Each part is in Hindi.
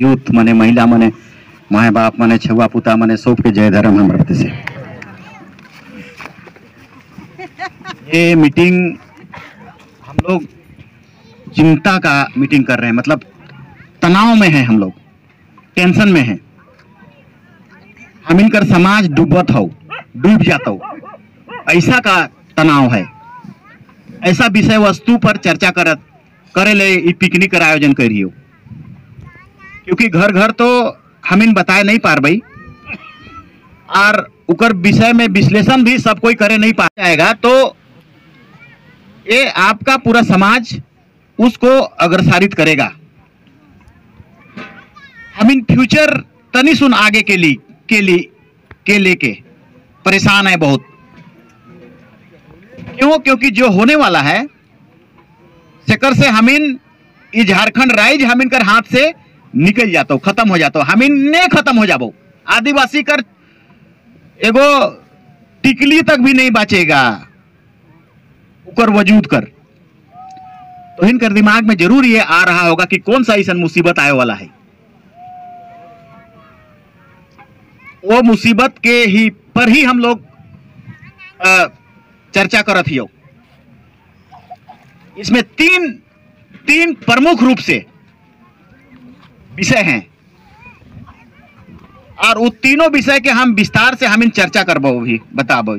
यूथ मने महिला मने माए बाप मने छुआ पुता मने सबके जय धर्म हम रखते से। ये मीटिंग हम लोग चिंता का मीटिंग कर रहे हैं, मतलब तनाव में है, हम लोग टेंशन में हैं। हम इनकर समाज डूबत हो, डूब जाता हो, ऐसा का तनाव है। ऐसा विषय वस्तु पर चर्चा करे ले पिकनिक का आयोजन करियो, क्योंकि घर घर तो हम इन बताए नहीं पार भाई, और उकर विषय में विश्लेषण भी सब कोई करे नहीं पा जाएगा, तो ये आपका पूरा समाज उसको अग्रसारित करेगा। हम इन फ्यूचर तनी सुन आगे के लेके परेशान है बहुत। क्यों? क्योंकि जो होने वाला है सेकर से हमिन झारखंड राज्य हम इनकर हाथ से निकल जाता, खत्म हो जाता, हम इन्ने खत्म हो जाबो। आदिवासी कर एगो टिकली तक भी नहीं बचेगा उकर वजूद कर। तो इनकर दिमाग में जरूर ये आ रहा होगा कि कौन सा ऐसा मुसीबत आए वाला है। वो मुसीबत के ही पर ही हम लोग चर्चा करत हियो। इसमें तीन प्रमुख रूप से विषय हैं, और उन तीनों विषय के हम विस्तार से हम इन चर्चा करबो भी बताबो।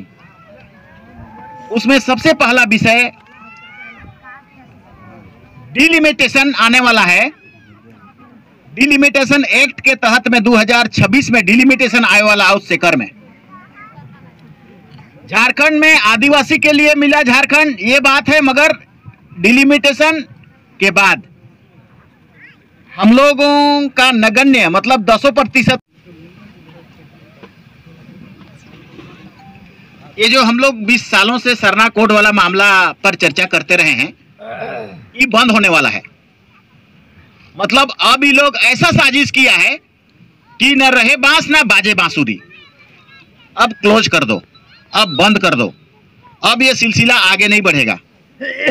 उसमें सबसे पहला विषय डिलिमिटेशन आने वाला है। डिलिमिटेशन एक्ट के तहत में 2026 में डिलिमिटेशन आने वाला उस सेकर में झारखंड में आदिवासी के लिए मिला झारखंड, ये बात है, मगर डिलिमिटेशन के बाद हम लोगों का नगण्य मतलब 10%। ये जो हम लोग 20 सालों से सरना कोड वाला मामला पर चर्चा करते रहे हैं, ये बंद होने वाला है। मतलब अब ये लोग ऐसा साजिश किया है कि न रहे बांस ना बाजे बांसुरी। अब क्लोज कर दो, अब बंद कर दो, अब ये सिलसिला आगे नहीं बढ़ेगा।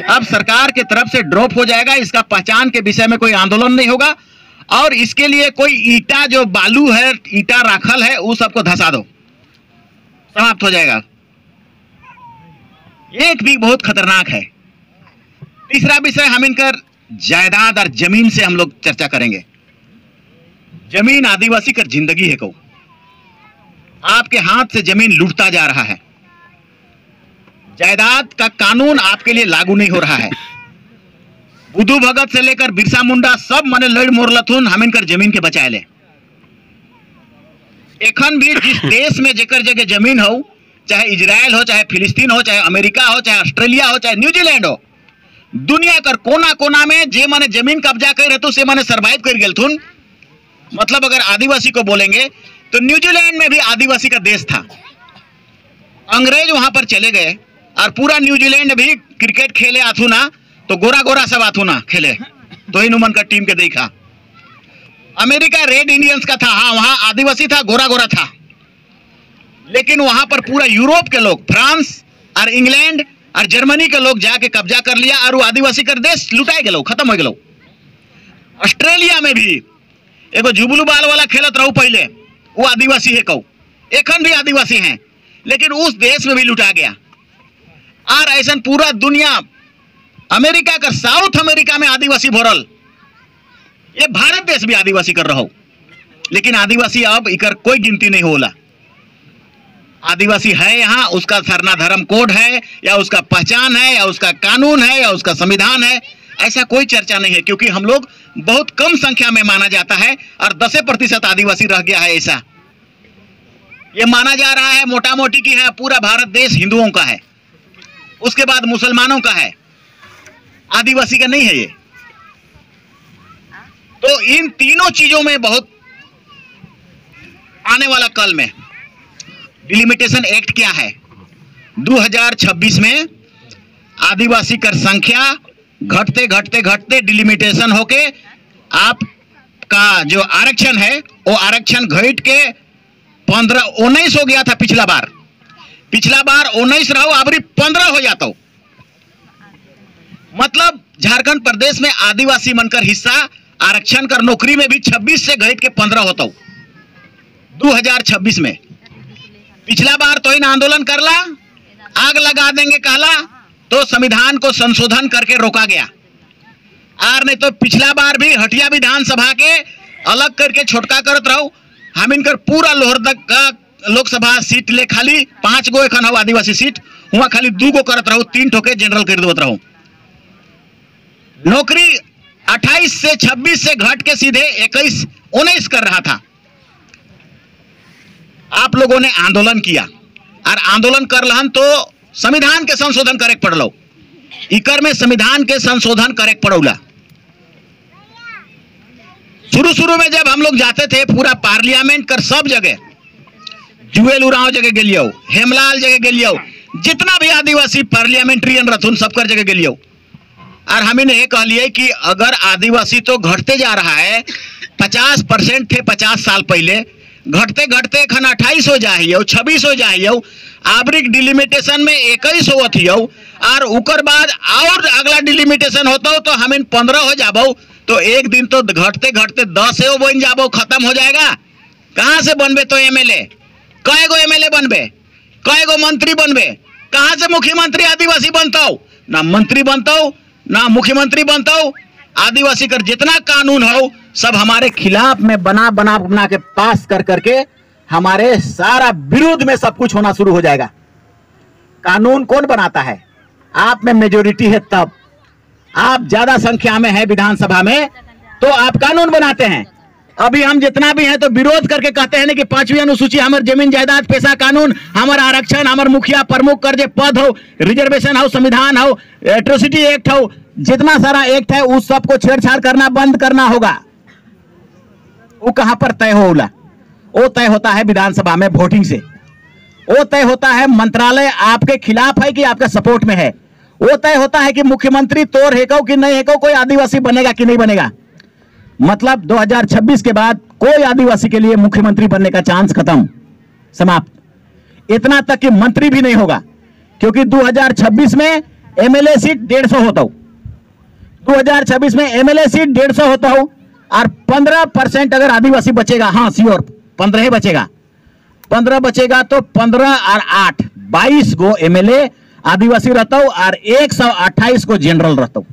अब सरकार के तरफ से ड्रॉप हो जाएगा। इसका पहचान के विषय में कोई आंदोलन नहीं होगा, और इसके लिए कोई ईटा जो बालू है, ईटा राखल है, वो सबको धसा दो, समाप्त हो जाएगा। एक भी बहुत खतरनाक है। तीसरा विषय हम इनकर जायदाद और जमीन से हम लोग चर्चा करेंगे। जमीन आदिवासी का जिंदगी है, को आपके हाथ से जमीन लूटता जा रहा है। जायदाद का कानून आपके लिए लागू नहीं हो रहा है। बुद्धू भगत से लेकर बिरसा मुंडा सब मने लड़ मोरलथुन हम इनकर जमीन के बचाए ले। एखन भी जिस देश में जेकर जगह जमीन हो, चाहे इजराइल हो, चाहे फिलिस्तीन हो, चाहे अमेरिका हो, चाहे ऑस्ट्रेलिया हो, चाहे न्यूजीलैंड हो, दुनिया कर कोना कोना में जे माने जमीन कब्जा कर रहते से माने सरवाइव कर गेलथुन। मतलब अगर आदिवासी को बोलेंगे तो न्यूजीलैंड में भी आदिवासी का देश था। अंग्रेज वहां पर चले गए और पूरा न्यूजीलैंड भी क्रिकेट खेले आथू ना, तो गोरा गोरा सब आथू ना खेले, तो इन उमन का टीम के देखा। अमेरिका रेड इंडियंस का था, हाँ वहां आदिवासी था, गोरा गोरा था। लेकिन वहां पर पूरा यूरोप के लोग, फ्रांस और इंग्लैंड और जर्मनी के लोग जाके कब्जा कर लिया, और वो आदिवासी कर देश लुटाए गए, खत्म हो गए। ऑस्ट्रेलिया में भी एगो जुबलू बाल वाला खेलत रहू पहले, वो आदिवासी है, कहू एखन भी आदिवासी हैं, लेकिन उस देश में भी लुटा गया। और ऐसा पूरा दुनिया, अमेरिका का, साउथ अमेरिका में आदिवासी भरल, ये भारत देश भी आदिवासी कर रहा हो, लेकिन आदिवासी अब इकर कोई गिनती नहीं होला। आदिवासी है यहाँ, उसका सरना धर्म कोड है, या उसका पहचान है, या उसका कानून है, या उसका संविधान है, ऐसा कोई चर्चा नहीं है, क्योंकि हम लोग बहुत कम संख्या में माना जाता है, और 10% आदिवासी रह गया है। ऐसा ये माना जा रहा है मोटा मोटी की है पूरा भारत देश हिंदुओं का है, उसके बाद मुसलमानों का है, आदिवासी का नहीं है ये। तो इन तीनों चीजों में बहुत आने वाला कल में डिलिमिटेशन एक्ट क्या है। 2026 में आदिवासी कर संख्या घटते घटते घटते डिलिमिटेशन होके आपका जो आरक्षण है वो आरक्षण घट के 19 हो गया था पिछला बार 19 रहो, अबरी 15 हो जाता हो। मतलब झारखंड प्रदेश में आदिवासी मनकर हिस्सा आरक्षण कर नौकरी में भी 26 से घट के 15 होता 2026 में। पिछला बार तो इन आंदोलन करला, आग लगा देंगे कहला, तो संविधान को संशोधन करके रोका गया। और नहीं तो पिछला बार भी हटिया विधानसभा के अलग करके छोटका करत रहो। हम इनकर पूरा लोहरदगा का लोकसभा सीट ले खाली 5 गो एखन हो आदिवासी सीट, वहां खाली 2 गो करत रहो, 3 ठोके जनरल कर देवत रहो। नौकरी 28 से 26 से घट के सीधे 21-19 कर रहा था। आप लोगों ने आंदोलन किया और आंदोलन कर लहन तो संविधान के संशोधन करे पड़लो। इकर में संविधान के संशोधन करे पड़ौला। शुरू में जब हम लोग जाते थे पूरा पार्लियामेंट कर सब जगह, जुएल उरांव जगह गेलियो, हेमलाल जगह गेलियो, जितना भी आदिवासी पार्लियामेंट्रियन रथुन सबकर जगह गेलियो। और हमें ये कहलिए कि अगर आदिवासी तो घटते जा रहा है, 50% थे 50 साल पहले, घटते घटते एखन 28 हो जाइयो, 26 हो जाइयो, आवरिक डिलिमिटेशन में 21 होत हियो, और उकर बाद और अगला डिलिमिटेशन होता तो हम 15 हो जाबो, तो एक दिन तो घटते घटते 10 बन जाबो, खत्म हो जाएगा। कहाँ से बनबे तो एमएलए? कई गो एमएलए बनबे, कई गो मंत्री बनबे? कहाँ से मुख्यमंत्री आदिवासी बनता? ना मंत्री बनता, ना मुख्यमंत्री बनता। आदिवासी कर जितना कानून हो सब हमारे खिलाफ में बना के पास कर करके हमारे सारा विरोध में सब कुछ होना शुरू हो जाएगा। कानून कौन बनाता है? आप में मेजोरिटी है, तब आप ज्यादा संख्या में है विधानसभा में तो आप कानून बनाते हैं। अभी हम जितना भी हैं तो विरोध करके कहते हैं ना कि 5वीं अनुसूची, हमारे जमीन जायदाद पेशा कानून, हमारा आरक्षण, हमारे मुखिया प्रमुख कर जे पद हो, रिजर्वेशन हो, संविधान हो, एट्रोसिटी एक्ट हो, जितना सारा एक्ट है उस सबको छेड़छाड़ करना बंद करना होगा। वो कहां पर तय होला? वो तय होता है विधानसभा में वोटिंग से। वो तय होता है मंत्रालय आपके खिलाफ है कि आपके सपोर्ट में है। वो तय होता है कि मुख्यमंत्री तोर है कि नहीं है, कोई आदिवासी बनेगा कि नहीं बनेगा। मतलब 2026 के बाद कोई आदिवासी के लिए मुख्यमंत्री बनने का चांस खत्म, समाप्त। इतना तक कि मंत्री भी नहीं होगा, क्योंकि 2026 में एमएलए सीट 150 होता हो। 2026 में एमएलए सीट 150 होता हो और 15% अगर आदिवासी बचेगा, हाँ श्योर 15 ही बचेगा, 15 बचेगा तो 15 और 8 22 गो एमएलए आदिवासी रहता हो और 128 को जनरल रहता हो।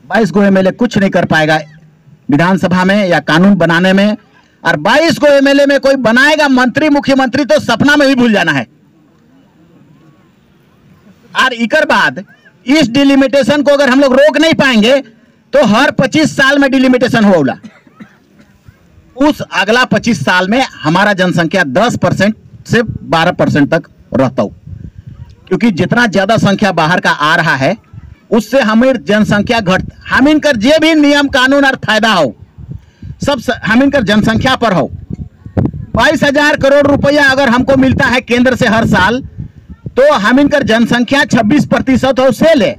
22 गो एमएलए कुछ नहीं कर पाएगा विधानसभा में या कानून बनाने में, और 22 गो एमएलए में कोई बनाएगा मंत्री मुख्यमंत्री तो सपना में भी भूल जाना है। और इकर बाद इस डिलिमिटेशन को अगर हम लोग रोक नहीं पाएंगे तो हर 25 साल में डिलिमिटेशन होगा। उस अगला 25 साल में हमारा जनसंख्या 10% से 12% तक रहता हो, क्योंकि जितना ज्यादा संख्या बाहर का आ रहा है उससे हमारी जनसंख्या घट, हम इनकर जे भी नियम कानून और फायदा हो सब हम इनकर जनसंख्या पर हो। 22,000 करोड़ रुपया अगर हमको मिलता है केंद्र से हर साल, तो हम इनकर जनसंख्या 26% हो से ले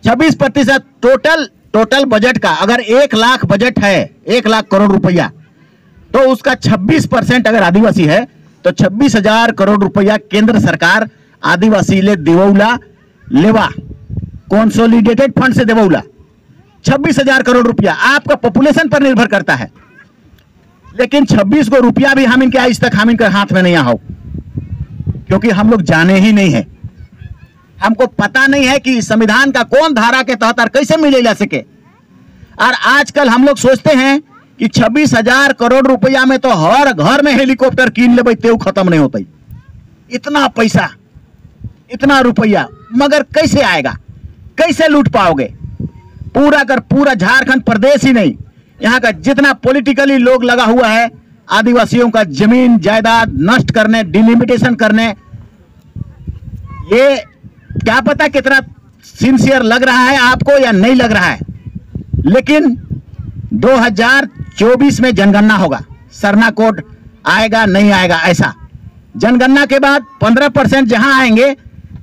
26% टोटल बजट का। अगर 1 लाख बजट है, 1 लाख करोड़ रुपया, तो उसका 26% अगर आदिवासी है तो 26,000 करोड़ रुपया केंद्र सरकार आदिवासी ले देवौला लेवा, कंसोलिडेटेड फंड से देवौला 26,000 करोड़ रुपया। आपका पॉपुलेशन पर निर्भर करता है, लेकिन 26 गो रुपया भी हम इनके आज तक हम इनके हाथ में नहीं आओ, क्योंकि हम लोग जाने ही नहीं है। हमको पता नहीं है कि संविधान का कौन धारा के तहत और कैसे मिले जा सके। और आजकल हम लोग सोचते हैं कि 26,000 करोड़ रुपया में तो हर घर में हेलीकॉप्टर कीन लेबै तेऊ खत्म नहीं होता। इतना पैसा, इतना रुपया, मगर कैसे आएगा? कैसे लूट पाओगे? पूरा कर पूरा झारखंड प्रदेश ही नहीं, यहाँ का जितना पॉलिटिकली लोग लगा हुआ है आदिवासियों का जमीन जायदाद नष्ट करने, डिलिमिटेशन करने। ये क्या पता कितना सिंसियर लग रहा है आपको या नहीं लग रहा है, लेकिन 2024 में जनगणना होगा, सरना कोड आएगा नहीं आएगा ऐसा। जनगणना के बाद 15% जहां आएंगे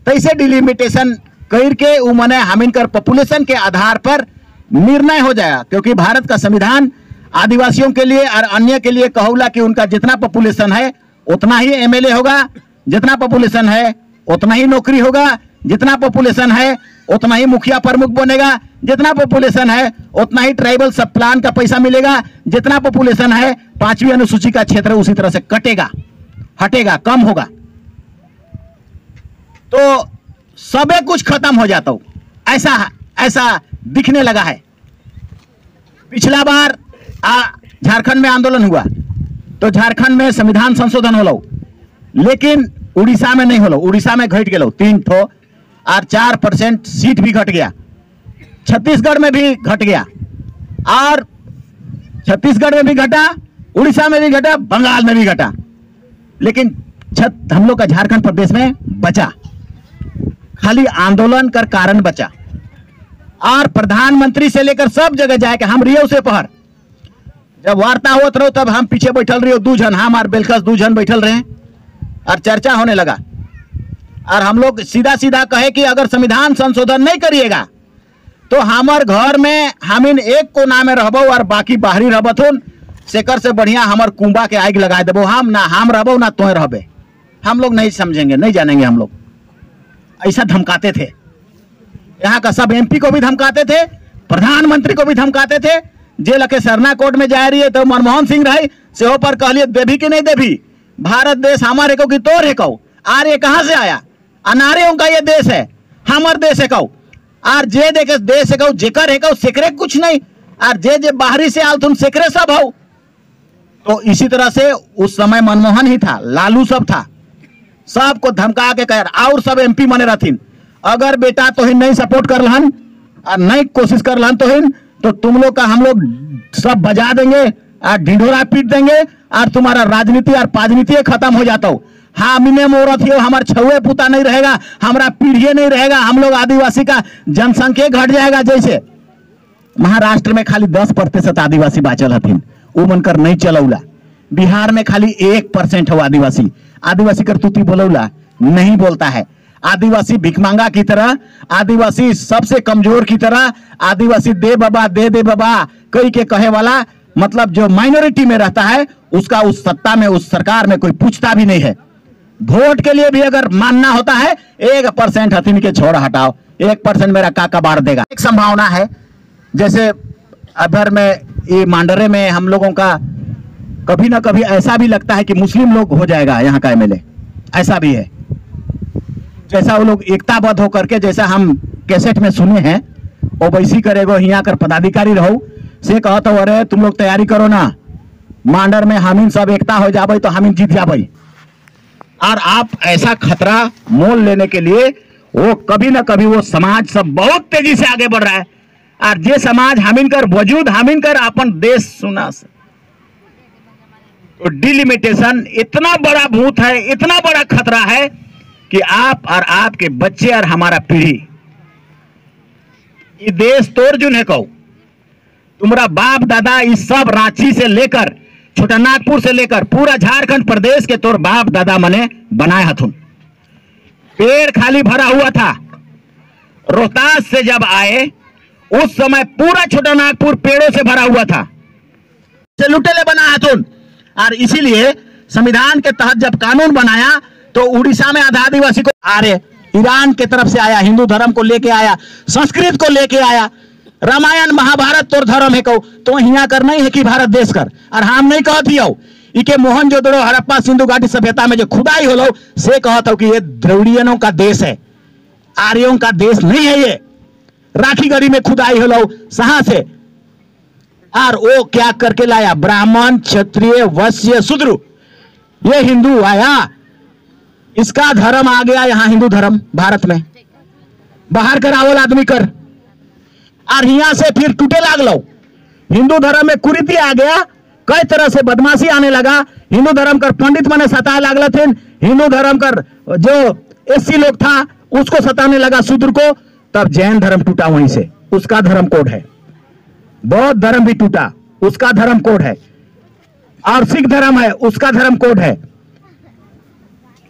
तैसे डिलिमिटेशन करके उमने हम इनकर पॉपुलेशन के आधार पर निर्णय हो जाएगा, क्योंकि भारत का संविधान आदिवासियों के लिए और अन्य के लिए कहूला कि उनका जितना पॉपुलेशन है उतना ही एमएलए होगा, जितना पॉपुलेशन है उतना ही नौकरी होगा, जितना पॉपुलेशन है उतना ही मुखिया प्रमुख बनेगा, जितना पॉपुलेशन है उतना ही ट्राइबल सब प्लान का पैसा मिलेगा, जितना पॉपुलेशन है 5वीं अनुसूची का क्षेत्र उसी तरह से कटेगा, हटेगा, कम होगा, तो सबे कुछ खत्म हो जाता हो, ऐसा दिखने लगा है। पिछला बार झारखंड में आंदोलन हुआ तो झारखंड में संविधान संशोधन होलो, लेकिन उड़ीसा में नहीं होलो, उड़ीसा में घट गए 3 ठो और 4% सीट भी घट गया, छत्तीसगढ़ में भी घट गया, और छत्तीसगढ़ में भी घटा, उड़ीसा में भी घटा, बंगाल में भी घटा, लेकिन हम लोग का झारखंड प्रदेश में बचा, खाली आंदोलन कर कारण बचा। और प्रधानमंत्री से लेकर सब जगह जाके हम रियो से पहर जब वार्ता होत रहो तब हम पीछे बैठल रहे, 2 जन हम और बेलकस 2 जन बैठल रहे और चर्चा होने लगा, और हम लोग सीधा सीधा कहे कि अगर संविधान संशोधन नहीं करिएगा तो हमार घर में हमिन एक कोना में रहबो और बाकी बाहरी रहबथुन, सेकर से बढ़िया हमार कुंबा के आग लगा देबो, हम ना हम रहबो ना तोय रहबे, हम लोग नहीं समझेंगे, नहीं जानेंगे। हम लोग ऐसा धमकाते थे, यहाँ का सब MP को भी धमकाते थे, प्रधानमंत्री को भी धमकाते थे। जेल के सरना कोर्ट में जा रही है तो मनमोहन सिंह रही से पर कहलिए देवी कि नहीं देवी, भारत देश हमारे को कि तोर है कहो, आर ये कहाँ से आया, अनारे का ये देश है, हमार देश है कहो, आर जे देखे देश है कहो, जेकर है कहो सेकरे कुछ नहीं, और जे बाहरी से आल तुम सेकरे सब हो। तो इसी तरह से उस समय मनमोहन ही था, लालू सब था, सबको धमका के कह, और सब MP मने रहथिन, अगर बेटा तो ही नहीं सपोर्ट कर लहन और नहीं कोशिश कर लहन तो तुम लोग का हम लोग सब बजा देंगे और ढिंढोरा पीट देंगे और तुम्हारा राजनीति और पाजनीति खत्म हो जाता हो। हाँ मिने मोरत हो, हमारा छुए पुता नहीं रहेगा, हमारा पीढ़ी नहीं रहेगा, हम लोग आदिवासी का जनसंख्या घट जाएगा। जैसे महाराष्ट्र में खाली 10% आदिवासी बाचल हथिन, वो मनकर नहीं चलौला, बिहार में खाली 1% हो आदिवासी, आदिवासी कर तुती बोलौला नहीं बोलता है, आदिवासी भिखमांगा की तरह, आदिवासी सबसे कमजोर की तरह, आदिवासी दे बाबा दे बाबा कई के कहे वाला, मतलब जो माइनॉरिटी में रहता है उसका उस सत्ता में उस सरकार में कोई पूछता भी नहीं है। वोट के लिए भी अगर मानना होता है 1% हथिन के छोड़ हटाओ, 1% मेरा काका बार देगा। एक संभावना है जैसे अधर में ये मांडरे में हम लोगों का कभी ना कभी ऐसा भी लगता है कि मुस्लिम लोग हो जाएगा यहाँ का MLA, ऐसा भी है। जैसा वो लोग एकताबद्ध होकर के, जैसा हम कैसेट में सुने हैं, वो वैसी करेगो, यहाँ कर पदाधिकारी रहो से कहता हो अरे तुम लोग तैयारी करो ना, मांडर में हमिन सब एकता हो जाबे तो हमिन जीत जाबे। और आप ऐसा खतरा मोल लेने के लिए वो कभी ना कभी वो समाज सब बहुत तेजी से आगे बढ़ रहा है, और जे समाज हमिन कर वजूद हमिन कर अपन देश सुना से तो डिलिमिटेशन इतना बड़ा भूत है, इतना बड़ा खतरा है कि आप और आपके बच्चे और हमारा पीढ़ी ये देश तोड़ जुन है कहो, तुम्हारा बाप दादा इस सब रांची से लेकर छोटानागपुर से लेकर पूरा झारखंड प्रदेश के तोर बाप दादा मने बनाए हथुन, पेड़ खाली भरा हुआ था। रोहतास से जब आए उस समय पूरा छोटानागपुर पेड़ों से भरा हुआ था, से लुटेले बना हथुन। और इसीलिए संविधान के तहत जब कानून बनाया तो उड़ीसा में आधा आदिवासी को आर्य ईरान के तरफ से आया, हिंदू धर्म को लेके आया, संस्कृत को लेके आया, रामायण महाभारत तोर धर्म है कहो, तो यहाँ कर नहीं है कि भारत देश कर। और हम नहीं कहती हो इके मोहनजोदड़ो हड़प्पा सिंधु घाटी सभ्यता में जो खुदाई होलो से कहता हो कि ये द्रविड़ियनों का देश है, आर्यों का देश नहीं है, ये राखीगढ़ी में खुदाई होलो सहा से। और वो क्या करके लाया, ब्राह्मण क्षत्रिय वैश्य शूद्र, ये हिंदू आया, इसका धर्म आ गया यहाँ हिंदू धर्म भारत में, बाहर करावल आदमी कर, और यहाँ से फिर टूटे लाग लो, हिंदू धर्म में कुरीति आ गया, कई तरह से बदमाशी आने लगा, हिंदू धर्म कर पंडित मने सताए लागल थे, हिंदू धर्म कर जो SC लोग था उसको सताने लगा शूद्र को, तब जैन धर्म टूटा वहीं से, उसका धर्म कोड है, बौद्ध धर्म भी टूटा, उसका धर्म कोड है, और सिख धर्म है उसका धर्म कोड है,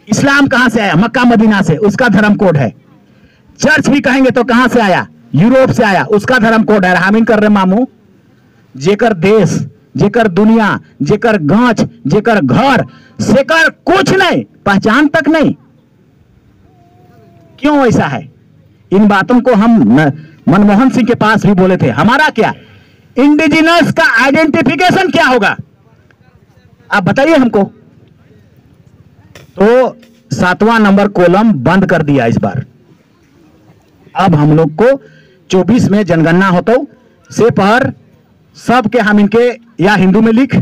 इस्लाम कहां से आया, मक्का मदीना से, उसका धर्म कोड है, चर्च भी कहेंगे तो कहां से आया, यूरोप से आया, उसका धर्म कोड है। हम इन कर रहे मामू, जेकर देश, जेकर दुनिया, जेकर गांच, जेकर घर, सेकर कुछ नहीं, पहचान तक नहीं। क्यों ऐसा है? इन बातों को हम मनमोहन सिंह के पास भी बोले थे। हमारा क्या इंडिजिनस का आइडेंटिफिकेशन क्या होगा, आप बताइए हमको। तो 7वां नंबर कॉलम बंद कर दिया इस बार। अब हम लोग को 24 में जनगणना होता से पर सब के हम इनके या हिंदू में लिख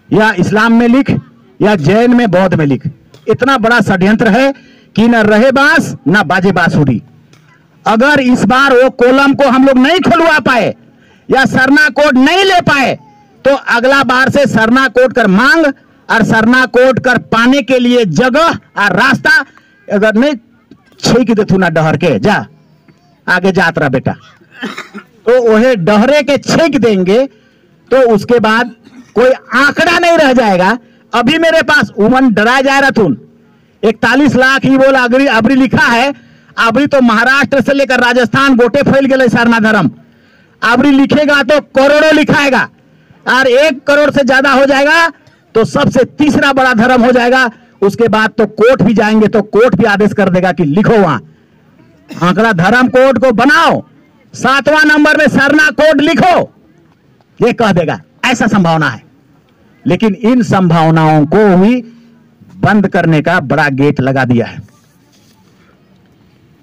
या इस्लाम में लिख या जैन में बौद्ध में लिख। इतना बड़ा षड्यंत्र है कि न रहे बांस न बाजे बांसुरी। अगर इस बार वो कॉलम को हम लोग नहीं खुलवा पाए या सरना कोड नहीं ले पाए तो अगला बार से सरना कोड कर मांग और सरना कोड कर पाने के लिए जगह और रास्ता अगर नहीं छीक देथु ना डहर के जा आगे जात रहा बेटा, तो वही डहरे के छीक देंगे तो उसके बाद कोई आंकड़ा नहीं रह जाएगा। अभी मेरे पास उमन डरा जा रहा थून 41 लाख ही बोला अबरी लिखा है। अबरी तो महाराष्ट्र से लेकर राजस्थान गोटे फैल गए सरना धर्म। अबरी लिखेगा तो करोड़ों लिखाएगा और 1 करोड़ से ज्यादा हो जाएगा तो सबसे तीसरा बड़ा धर्म हो जाएगा। उसके बाद तो कोर्ट भी जाएंगे तो कोर्ट भी आदेश कर देगा कि लिखो वहां आंकड़ा धर्म कोड को बनाओ, 7वां नंबर में सरना कोड लिखो, ये कह देगा। ऐसा संभावना है। लेकिन इन संभावनाओं को भी बंद करने का बड़ा गेट लगा दिया है।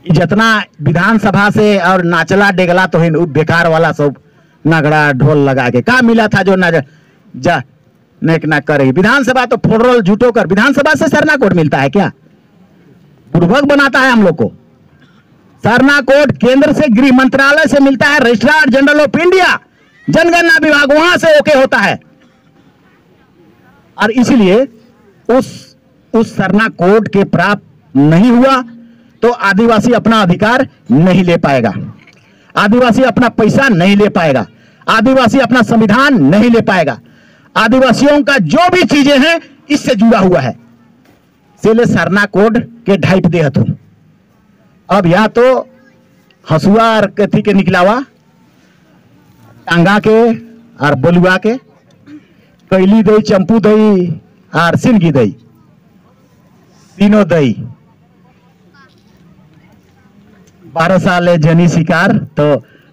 जितना विधानसभा से और नाचला डेगला तो बेकार वाला सब नगड़ा ढोल लगा के का मिला था जो जा नेक ना करे। विधानसभा तो फोड़रोल झूठो कर, विधानसभा से सरना कोड मिलता है क्या? बुर्बक बनाता है हम लोग को। सरना कोड केंद्र से गृह मंत्रालय से मिलता है, रजिस्ट्रार जनरल ऑफ इंडिया जनगणना विभाग वहां से ओके होता है। और इसलिए उस सरना कोड के प्राप्त नहीं हुआ तो आदिवासी अपना अधिकार नहीं ले पाएगा, आदिवासी अपना पैसा नहीं ले पाएगा, आदिवासी अपना संविधान नहीं ले पाएगा। आदिवासियों का जो भी चीजें हैं इससे जुड़ा हुआ है। इसलिए सरना कोड के ढाइप दे हूं। अब या तो हसुआ और कथी के निकलावा टांगा के और बलुआ के कैली दई चंपू दई और सिंगी दई तीनों दई 12 साल जनी शिकार तो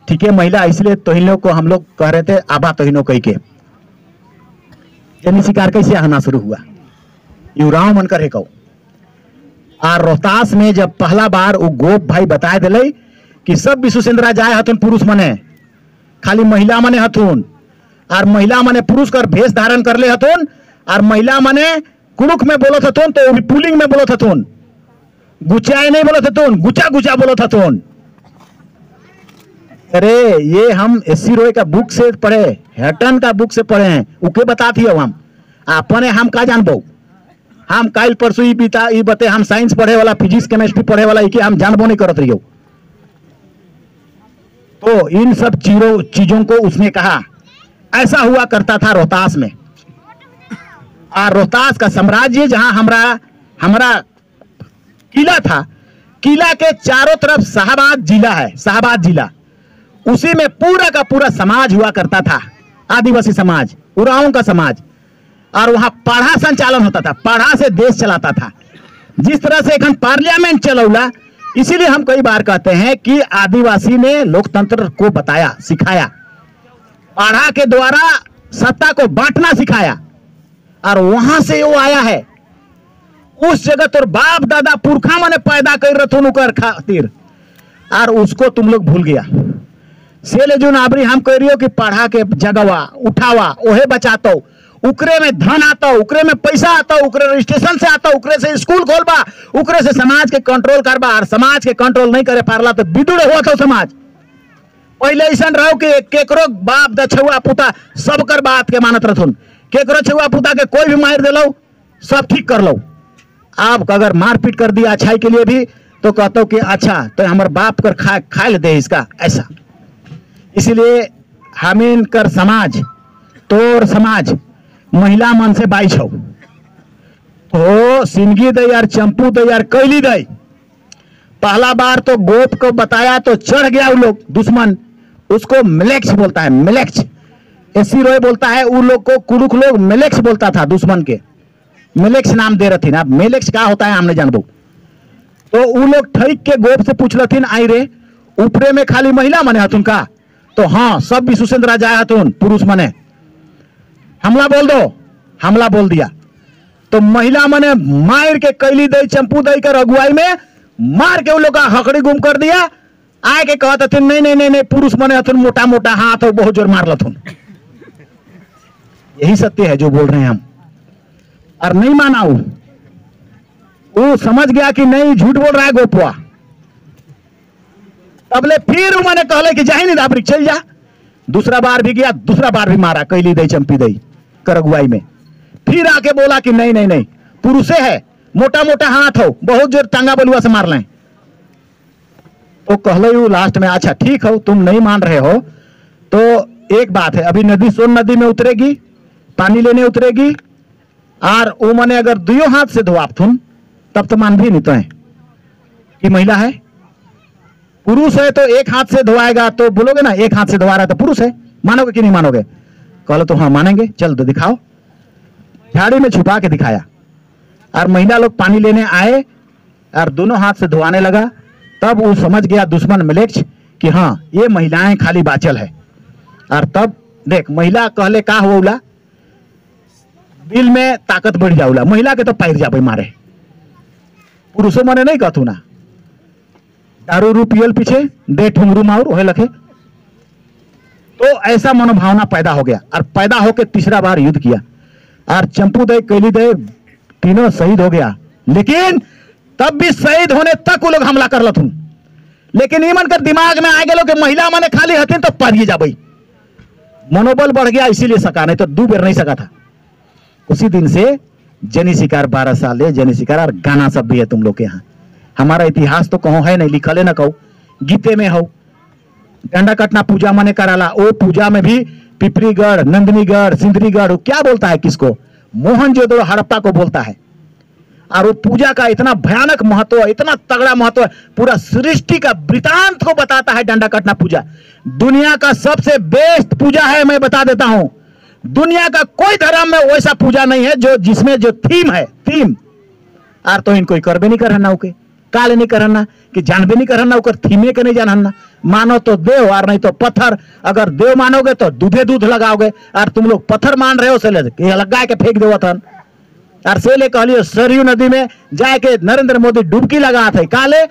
ठीक है महिला। इसलिए तोहिनों को हम लोग कह रहे थे आबा तोहिनों कही के जनी शिकार कैसे आना शुरू हुआ युवराव मन करे कहो। और रोहतास में जब पहला बार वो गोप भाई बताए दिले कि सब विश्वसेंद्रा जाए हथुन पुरुष मने खाली महिला मने हथुन और महिला मने पुरुष कर भेष धारण कर ले हथुन और महिला मने कुड़ुक में बोलत हथुन तो वो भी पुलिंग में बोलत हथुन, गुचाए नहीं बोलत हथुन, गुचा गुचा बोलत हथुन। अरे ये हम एससी रॉय का बुक से पढ़े, हेटन का बुक से पढ़े हैं, उके बताती हो हम अपने हम का जानबो। हम काल परसों ई बते हम साइंस पढ़े वाला फिजिक्स केमिस्ट्री पढ़े वाला कि हम जानबो नहीं करत रहियो। तो इन सब चीजों को उसने कहा। ऐसा हुआ करता था रोहतास में। और रोहतास का साम्राज्य जहां हमारा किला था, किला के चारों तरफ शाहबाद जिला है, शाहबाद जिला, उसी में पूरा का पूरा समाज हुआ करता था, आदिवासी समाज, उरांव का समाज। और वहां पढ़ा संचालन होता था, पढ़ा से देश चलाता था। जिस तरह से एक पार्लियामेंट चलौला, इसीलिए हम कई बार कहते हैं कि आदिवासी ने लोकतंत्र को बताया, सिखाया, पढ़ा के द्वारा सत्ता को बांटना सिखाया और वहां से वो आया है। उस जगह तो बाप दादा पुरखा मने पैदा कर रहे खातिर और उसको तुम लोग भूल गया। सेले जो नाबरी हम कह रही हो कि पढ़ा के जगवा उठावा ओहे बचातो, उकरे में धन आता, उकरे में पैसा आता, उकरे रजिस्ट्रेशन से आता, उकरे से स्कूल खोलबा, उकरे से समाज के कंट्रोल करबा। और समाज के कंट्रोल नहीं करे पारला तो बिदुड़ हुआ था समाज। पहले ऐसा रहो कि केकरो बाप दछुआ पुता सब कर बात के मानत रहथुन, केकरो छुआ पुता के कोई भी मार दे लो सब ठीक कर लो। आप अगर मारपीट कर दिया अच्छाई के लिए भी तो कहते हो कि अच्छा तो हमारे बाप कर खा ले दे इसका ऐसा। इसलिए हमीन कर समाज तोर समाज महिला मन से बाई छो तो सिंगी दई यार चंपू दई यार कैली दई। पहला बार तो गोप को बताया तो चढ़ गया वो लोग दुश्मन, उसको मिलेक्स बोलता है, मिलेक्स। एससी रॉय बोलता है उन लोग को, कुरुख लोग मिलेक्स बोलता था दुश्मन के, मिलेक्स नाम दे रही ना। मिलेक्स क्या होता है हमने जान दो। तो उ लोग ठैक के गोप से पूछलथिन आई रे ऊपरे में खाली महिला मने हथुन का? तो हाँ सब विश्वसेंद्र जाए हथुन पुरुष मने। हमला बोल दो, हमला बोल दिया। तो महिला मने मार के कैली दई चंपू दई कर अगुवाई में मार के उन लोग का हकड़ी गुम कर दिया। आए के कहत हथिन नहीं नहीं नहीं नहीं पुरुष मने हथुन मोटा मोटा हाथ और बहुत जोर मार लथुन। यही सत्य है जो बोल रहे हैं हम। और नहीं माना वो समझ गया कि नहीं झूठ बोल रहा है गोपवा। तबले फिर उन्होंने कहले कि जाही नहीं दाबरी चल जा। दूसरा बार भी गया, दूसरा बार भी मारा कैली दई चंपी दई कर अगुवाई में। फिर आके बोला कि नहीं नहीं नहीं पुरुषे है, मोटा मोटा हाथ हो, बहुत जोर टांगा बलुआ से मार लें। तो कहले वो लास्ट में अच्छा ठीक हो तुम नहीं मान रहे हो तो एक बात है, अभी नदी सोन नदी में उतरेगी, पानी लेने उतरेगी और वो मने अगर दुयो हाथ से धोआपथुन तब तो मान भी नहीं तो है कि महिला है। पुरुष है तो एक हाथ से धोआएगा तो बोलोगे ना एक हाथ से धोआ रहा है तो पुरुष है, मानोगे कि नहीं मानोगे? कहलो तो हाँ मानेंगे, चल तो दिखाओ। झाड़ी में छुपा के दिखाया और महिला लोग पानी लेने आए और दोनों हाथ से धोआने लगा। तब वो समझ गया दुश्मन मलेक्ष कि हाँ ये महिलाएं खाली बाचल है। और तब देख महिला कहले का हुआ दिल में ताकत बढ़ जाऊला, महिला के तो पैर जाबे मारे, पुरुषों मने नहीं कहतू ना दारू रू पियल पीछे दे ठुमरू माउर वह लखे। तो ऐसा मनोभावना पैदा हो गया और पैदा होकर तीसरा बार युद्ध किया और चंपू दे कैली दे तीनों शहीद हो गया। लेकिन तब भी शहीद होने तक वो लोग हमला कर लथुन। लेकिन ईमन कर दिमाग में आ गए कि महिला मने खाली हथिन तो पारिए जाबई, मनोबल बढ़ गया इसीलिए सका, नहीं तो 2 बेर नहीं सका था। उसी दिन से जनी शिकार 12 साल है, जनी शिकार और गाना सब भी है तुम लोग के यहाँ। हमारा इतिहास तो कहो है नहीं, लिखल है ना कहो गीते में हो। डंडा कटना पूजा मने कराला, वो पूजा में भी पिपरीगढ़ नंदनीगढ़ सिंदरीगढ़ क्या बोलता है किसको? मोहनजोदड़ो हड़प्पा को बोलता है। और वो पूजा का इतना भयानक महत्व है, इतना तगड़ा महत्व है, पूरा सृष्टि का वृतांत को बताता है डंडा कटना पूजा। दुनिया का सबसे बेस्ट पूजा है, मैं बता देता हूं। दुनिया का कोई धर्म में वैसा पूजा नहीं है जो जिसमें जो थीम है, थीम और तो इनको करबे नहीं करना के काले नहीं करना कि जानबे नहीं करना उकर थीमे के नहीं जानना। मानो तो देव और नहीं तो पत्थर। अगर देव मानोगे तो दूधे दूध लगाओगे और तुम लोग पत्थर मान रहे हो से लगा के फेंक दो थन। और से ले कहलियो सरयू नदी में जाके नरेंद्र मोदी डुबकी लगा थे काले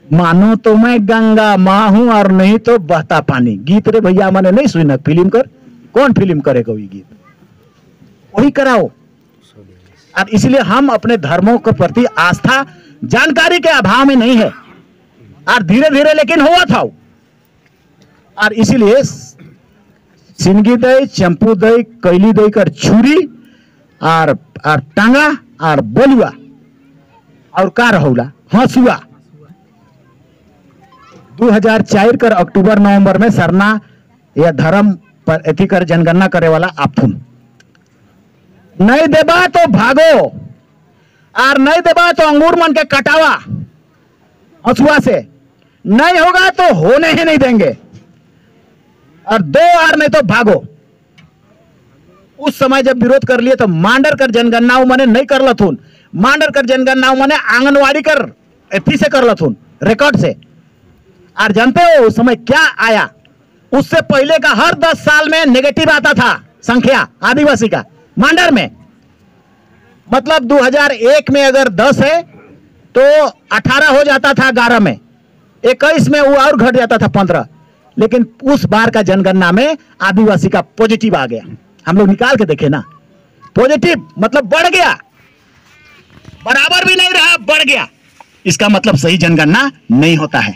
मानो तो मैं गंगा माँ हूं और नहीं तो बहता पानी। गीत रे भैया मैंने नहीं सुना, फिल्म कर कौन फिल्म करेगा वही गीत वही कराओ। और इसलिए हम अपने धर्मों के प्रति आस्था जानकारी के अभाव में नहीं है और धीरे धीरे लेकिन हुआ था। और इसीलिए सिंगी दई चंपू दई कैली दई कर छुरी और टांगा और बलुआ और का रहुला हंसुआ 2004 कर अक्टूबर नवंबर में सरना या धर्म पर एथी कर जनगणना करे वाला आपथुन। नहीं देबा तो भागो और नहीं देबा तो अंगूर मन के कटावा हंसुआ से, नहीं होगा तो होने ही नहीं देंगे और दो और नहीं तो भागो। उस समय जब विरोध कर लिए तो मांडर कर जनगणना मैंने नहीं कर लथुन। मांडर कर जनगणना मैंने आंगनवाड़ी कर एथी से कर लथुन रिकॉर्ड से। और जानते हो उस समय क्या आया? उससे पहले का हर 10 साल में नेगेटिव आता था संख्या आदिवासी का मांडर में। मतलब 2001 में अगर 10 है तो 18 हो जाता था, 11 में 21 में वो और घट जाता था 15। लेकिन उस बार का जनगणना में आदिवासी का पॉजिटिव आ गया। हम लोग निकाल के देखे ना, पॉजिटिव मतलब बढ़ गया, बराबर भी नहीं रहा, बढ़ गया। इसका मतलब सही जनगणना नहीं होता है।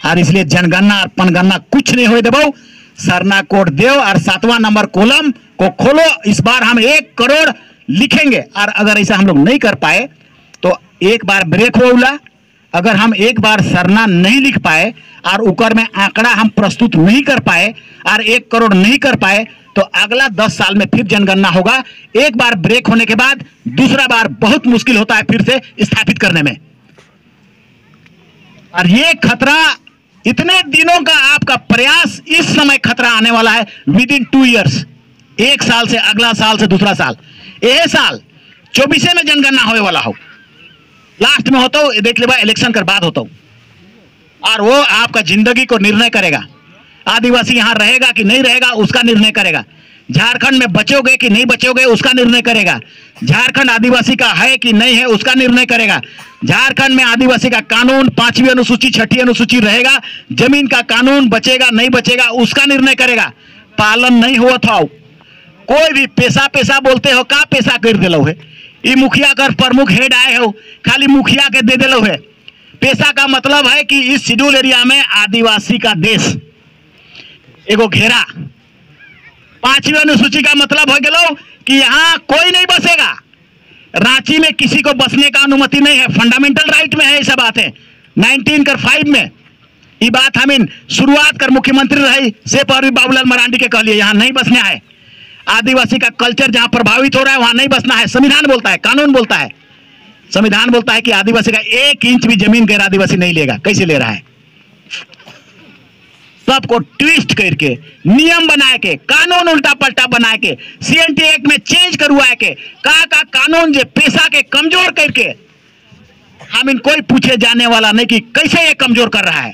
और इसलिए जनगणना और पनगणना कुछ नहीं हो देबो। सरना कोड देव और 7वां नंबर कॉलम को खोलो। इस बार हम 1 करोड़ लिखेंगे और अगर ऐसा हम लोग नहीं कर पाए तो एक बार ब्रेक होगा। अगर हम एक बार सरना नहीं लिख पाए और ऊपर में आंकड़ा हम प्रस्तुत नहीं कर पाए और 1 करोड़ नहीं कर पाए तो अगला 10 साल में फिर जनगणना होगा। एक बार ब्रेक होने के बाद दूसरा बार बहुत मुश्किल होता है फिर से स्थापित करने में। और ये खतरा इतने दिनों का आपका प्रयास, इस समय खतरा आने वाला है विद इन 2 ईयर्स। 1 साल से अगला साल से दूसरा साल, यह साल 24 में जनगणना होने वाला हो। लास्ट में होता हो देख ले भाई, इलेक्शन कर बाद होता हो, और वो आपका जिंदगी को निर्णय करेगा। आदिवासी यहाँ रहेगा कि नहीं रहेगा उसका निर्णय करेगा। झारखंड में बचोगे कि नहीं बचोगे उसका निर्णय करेगा। झारखंड आदिवासी का है कि नहीं है उसका निर्णय करेगा। झारखंड में आदिवासी का कानून 5वीं अनुसूची 6ठी अनुसूची रहेगा, जमीन का कानून बचेगा नहीं बचेगा उसका निर्णय करेगा। पालन नहीं हुआ था, कोई भी पैसा पैसा बोलते हो, का पैसा कर दिलो है, ये मुखिया कर प्रमुख हेड आए हो, खाली मुखिया के दे दिलो है। पैसा का मतलब है कि इस शेड्यूल एरिया में आदिवासी का देश एगो घेरा। 5वीं अनुसूची का मतलब हो गया कि यहाँ कोई नहीं बसेगा। रांची में किसी को बसने का अनुमति नहीं है, फंडामेंटल राइट में है। ऐसा बात है 1905 में ये बात हमें शुरुआत कर मुख्यमंत्री रही से पर बाबूलाल मरांडी के कहलिए यहाँ नहीं बसना है। आदिवासी का कल्चर जहां प्रभावित हो रहा है वहां नहीं बसना है। संविधान बोलता है, कानून बोलता है, संविधान बोलता है कि आदिवासी का 1 इंच भी जमीन गैर आदिवासी नहीं लेगा। कैसे ले रहा है? सबको ट्विस्ट करके, नियम बना के, कानून उल्टा पलटा बना के, CNT एक्ट में चेंज करवा के, का कानून जो पैसा के कमजोर करके, हम इन कोई पूछे जाने वाला नहीं कि कैसे ये कमजोर कर रहा है।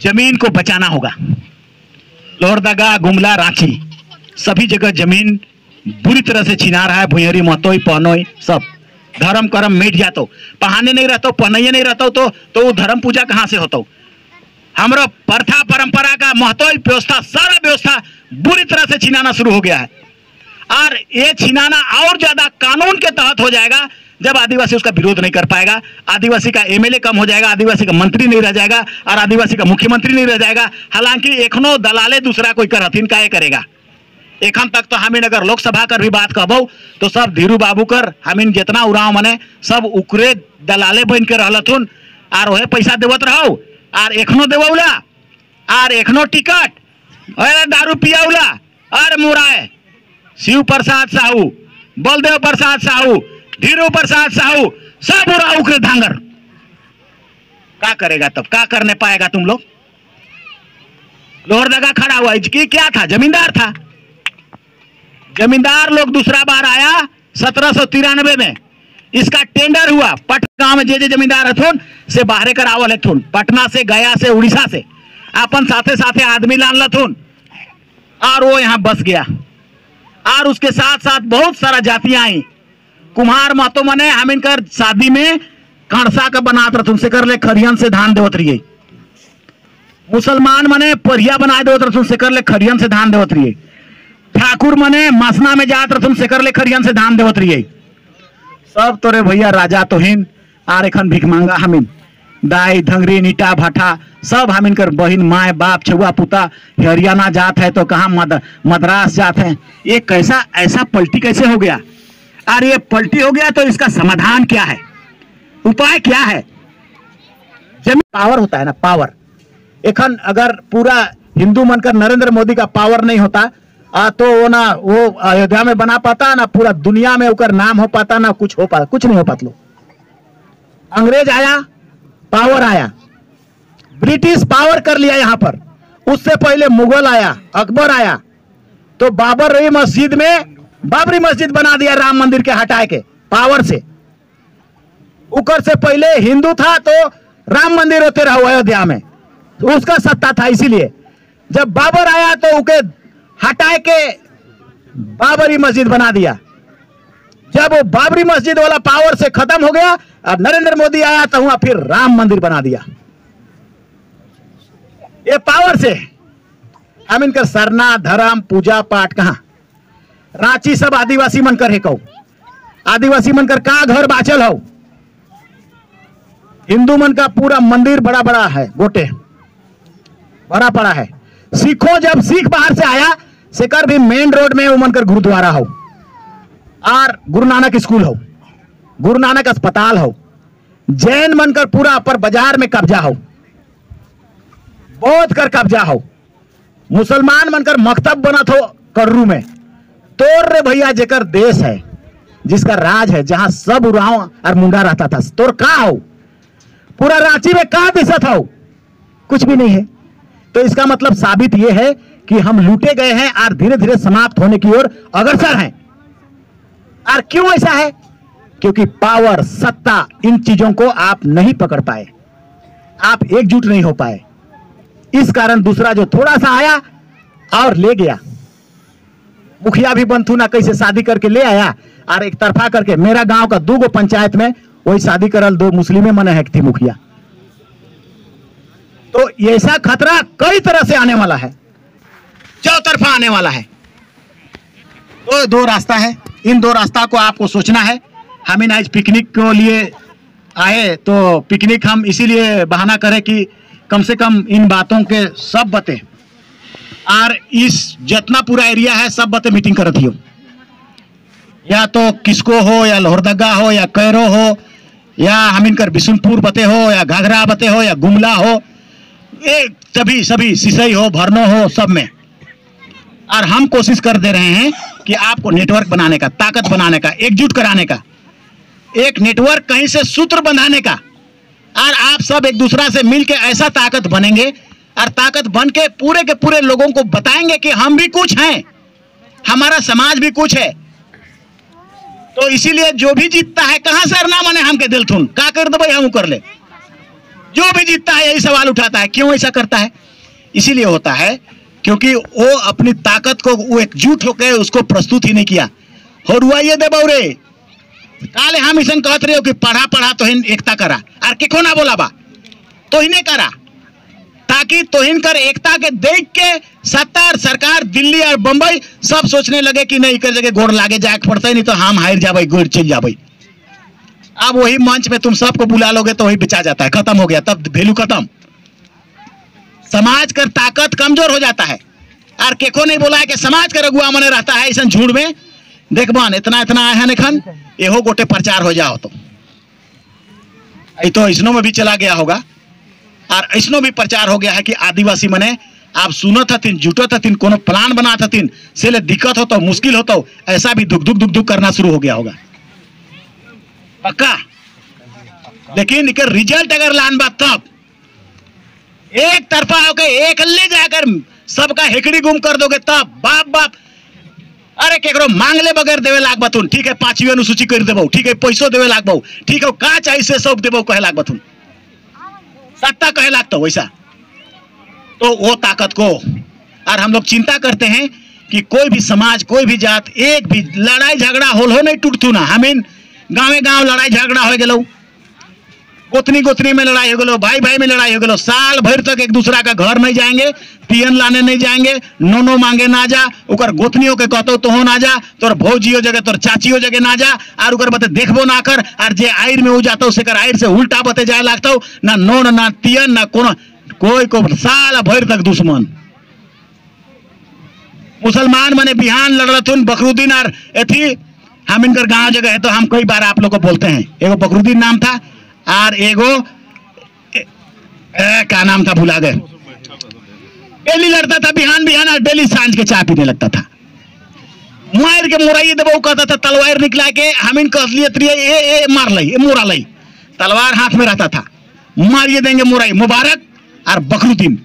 जमीन को बचाना होगा। लोहरदगा, गुमला, रांची सभी जगह जमीन बुरी तरह से छिना रहा है। भुयरी, महतोई, पहनोई सब धर्म कर्म मिट जातो, पहाने नहीं रहता, पहनइए नहीं रहता तो वो धर्म पूजा कहां से होता? हमारा प्रथा परंपरा का महतोई व्यवस्था, सारा व्यवस्था बुरी तरह से छिनाना शुरू हो गया है। और ये छिनाना और ज्यादा कानून के तहत हो जाएगा जब आदिवासी उसका विरोध नहीं कर पाएगा। आदिवासी का MLA कम हो जाएगा, आदिवासी का मंत्री नहीं रह जाएगा और आदिवासी का मुख्यमंत्री नहीं रह जाएगा। हालांकि एखनो दलाले दूसरा कोई करथिन का करेगा। एखन तक तो हमीन अगर लोकसभा कर भी बात कहबो तो सब धीरू बाबू कर हमीन जितना उड़ाव मने सब उकरे दलाले बन के रहलथुन और वह पैसा देवत रहो और एखनो देवौला और एखनो टिकट अरे दारू पियाउला और मुराए शिव प्रसाद साहू, बलदेव प्रसाद साहू, धीरू प्रसाद साहू सब उड़ा उकरे धांगर। क्या करेगा तब? क्या करने पाएगा तुम लोग? लोहरदगा खड़ा हुआ इसकी क्या था? जमींदार था। जमींदार लोग दूसरा बार आया 1793 में। इसका टेंडर हुआ। पटना में जे जमींदार हथुन से बाहरे करावल हथुन, पटना से, गया से, उड़ीसा से अपन साथे साथे आदमी लान लथुन और वो यहाँ बस गया। और उसके साथ साथ बहुत सारा जातियां आई। कुम्हार महतो मने हम इनकर शादी में कणसा का बनात रथुन से कर ले खरियन से धान देवत रहिए। मुसलमान मने परिया बनाए देवत रथुन से कर ले खरियन से धान देवत रहिए। ठाकुर मने मसना में जात रथुन से कर ले खरियन से धान देवत रहिए। सब तोरे भैया राजा तोहिन आर एखन भिख मांगा हमिन दाई धंगरी नीटा भाटा सब हम इनकर बहिन माए बाप छुआ पुता हरियाणा जात है तो कहाँ मद्रास जात है। ये कैसा ऐसा पलटी कैसे हो गया? और ये पलटी हो गया तो इसका समाधान क्या है, उपाय क्या है? जमीन पावर होता है ना, पावर। एखन अगर पूरा हिंदू मनकर नरेंद्र मोदी का पावर नहीं होता तो वो ना वो अयोध्या में बना पाता, ना पूरा दुनिया में उकर नाम हो पाता, ना कुछ हो पाता, कुछ नहीं हो पाता। लो अंग्रेज आया, पावर आया, ब्रिटिश पावर कर लिया यहाँ पर। उससे पहले मुगल आया, अकबर आया तो बाबरी मस्जिद में बाबरी मस्जिद बना दिया राम मंदिर के हटाए के पावर से। उकर से पहले हिंदू था तो राम मंदिर होते रहो अयोध्या में, तो उसका सत्ता था। इसीलिए जब बाबर आया तो उके हटाए के बाबरी मस्जिद बना दिया। जब वो बाबरी मस्जिद वाला पावर से खत्म हो गया और नरेंद्र मोदी आया तो वहां फिर राम मंदिर बना दिया। ये पावर से हम इनकर सरना धर्म पूजा पाठ कहां? रांची सब आदिवासी मनकर है कहो, आदिवासी मनकर कहां घर बाचल हो? हिंदू मन का पूरा मंदिर बड़ा बड़ा है, गोटे बड़ा बड़ा है। सिखों जब सिख बाहर से आया सेकर भी मेन रोड में उमनकर गुरुद्वारा हो और गुरु नानक स्कूल हो, गुरु नानक अस्पताल हो। जैन मनकर पूरा अपर बाजार में कब्जा हो, बौद्ध कर कब्जा हो। मुसलमान मनकर मकतब बना थो कर्रू में। तोर रे भैया जेकर देश है, जिसका राज है, जहां सब उराव और मुंडा रहता था, तोर का हो? पूरा रांची में कहां दिशत हो? कुछ भी नहीं है। तो इसका मतलब साबित यह है कि हम लूटे गए हैं और धीरे धीरे समाप्त होने की ओर अग्रसर हैं। और क्यों ऐसा है? क्योंकि पावर, सत्ता, इन चीजों को आप नहीं पकड़ पाए, आप एकजुट नहीं हो पाए। इस कारण दूसरा जो थोड़ा सा आया और ले गया। मुखिया भी बंधु ना कैसे शादी करके ले आया और एक तरफा करके मेरा गांव का 2 पंचायत में वही शादी करल 2 मुस्लिमें मने है थी मुखिया। तो ऐसा खतरा कई तरह से आने वाला है, चौतरफा आने वाला है। तो 2 रास्ता है, इन 2 रास्ता को आपको सोचना है। हम इन आज पिकनिक के लिए आए, तो पिकनिक हम इसीलिए बहाना करें कि कम से कम इन बातों के सब बते और इस जितना पूरा एरिया है सब बते मीटिंग करती हो, या तो किसको हो, या लोहरदगा हो, या कैरो हो, या हम इनकर बिशुनपुर बते हो, या घाघरा बते हो, या गुमला हो, ये सभी सिसई हो, भरनो हो, सब में। और हम कोशिश कर दे रहे हैं कि आपको नेटवर्क बनाने का, ताकत बनाने का, एकजुट कराने का, एक नेटवर्क कहीं से सूत्र बंधाने का, और आप सब एक दूसरा से मिलके ऐसा ताकत बनेंगे और ताकत बन के पूरे लोगों को बताएंगे कि हम भी कुछ हैं, हमारा समाज भी कुछ है। तो इसीलिए जो भी जीतता है, कहां से ना माने हम के दिल थुन का कर दे हम कर ले, जो भी जीतता है यही सवाल उठाता है क्यों ऐसा करता है। इसीलिए होता है क्योंकि वो अपनी ताकत को वो एकजुट होकर उसको प्रस्तुत ही नहीं किया। हो रुआइए दे बौरे काले हम इसन कहते रहे हो कि पढ़ा तो हिन एकता करा और के ना बोला बा तो हिने करा, ताकि तोहिन कर एकता के देख के सत्ता सरकार दिल्ली और बंबई सब सोचने लगे कि नहीं कर जगह गोड़ लागे जाए पड़ता, नहीं तो हम हार जाबे, गोड़ चल जाबे। अब वही मंच में तुम सबको बुला लोगे तो वही बिचा जाता है, खत्म हो गया, तब वैल्यू खत्म। समाज का ताकत कमजोर हो जाता है। और केको नहीं बोला है कि समाज का रघुआ मने रहता है ऐसा झूठ में देख बन इतना आया है निखन एहो गोटे प्रचार हो जाओ तो इसनो में भी चला गया होगा और इसनो भी प्रचार हो गया है कि आदिवासी मने आप सुनत हथिन, जुटत हथिन, कोनो प्लान बनात हथिन, से ले दिक्कत हो तो मुश्किल हो तो ऐसा भी दुख करना शुरू हो गया होगा पक्का। लेकिन इकर रिजल्ट अगर लान बात तब एक तरफा होकर एक ले जाकर सबका हेकड़ी गुम कर दोगे तब बाप अरे केकरो मांग ले बगैर देवे लाग बतुन, ठीक है 5वीं अनुसूची कर देबो, ठीक है पैसो देवे लाग बहु, ठीक है का चाहिए से सब देबो कहे लाग बतुन, सत्ता कहे लाग तो वैसा। तो वो ताकत को और हम लोग चिंता करते हैं कि कोई भी समाज, कोई भी जात, एक भी लड़ाई झगड़ा होल हो नहीं टूटतू ना। हम इन गाँव लड़ाई झगड़ा हो गलो, गोतनी में लड़ाई हो गलो, भाई में लड़ाई हो गलो, साल भर तक एक दूसरा का घर नहीं जाएंगे, पियन लाने नहीं जाएंगे, नो मांगे ना जा, उकर गोतनियों के कहतो तो हो ना जा, तोर भौजियो जगह तोर चाचियो जगह ना जा, और उकर बते देखबो ना कर, और जे आयर में हो जातो से कर आयर से उल्टा बते जाए लागतो ना, नोन ना तियन ना कोनो कोई को साल भर तक दुश्मन। मुसलमान मने बिहान लड़ रथुन बकरुद्दीन और एथी हम इनकर गांव जगह है तो हम कई बार आप लोग को बोलते हैं, एगो बकरुद्दीन नाम था और एगो क्या नाम था भुला गए, डेली लड़ता था बिहान और डेली सांझ के चाय पीने लगता था। मार के मोराई दबो कहता था, तलवार निकला के हम इन असलियत ए मार लई, मोरा लई, तलवार हाथ में रहता था, मारिए देंगे मोराई मुबारक और बकरुद्दीन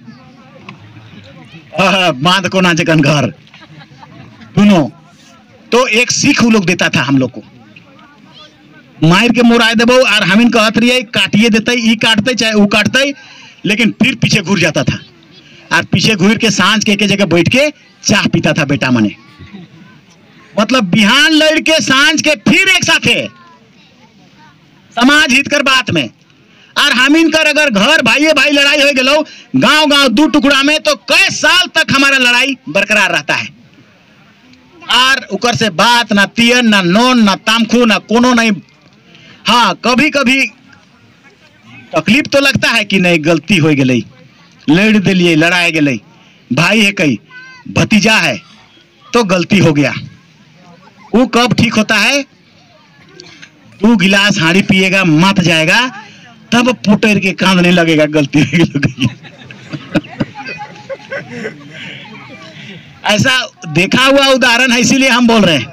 बांध को नाचकन घर दोनों। तो एक सीख वो लोग देता था हम लोग को, मार के मोराए देबो और हम इन कहत रही काटिए देते, ई काटते चाहे वो काटते, लेकिन फिर पीछे घूर जाता था और पीछे घूर के सांझ के जगह बैठ के चाह पीता था बेटा मने। मतलब बिहान लड़ के सांझ के फिर एक साथ है समाज हित कर बात में। और हम इनकर अगर घर भाई लड़ाई हो गलो गांव 2 टुकड़ा में तो कई साल तक हमारा लड़ाई बरकरार रहता है। और उकर से बात ना तियन ना नोन ना तामखू ना कोनो नहीं। हाँ कभी कभी तकलीफ तो लगता है कि नहीं गलती हो गई, लड़ दिलिए, लड़ाए गए, भाई है कई भतीजा है तो गलती हो गया। वो कब ठीक होता है, 2 गिलास हाड़ी पिएगा मत जाएगा तब पुटेर के कांदने लगेगा गलती हो गई। ऐसा देखा हुआ उदाहरण है, इसीलिए हम बोल रहे हैं।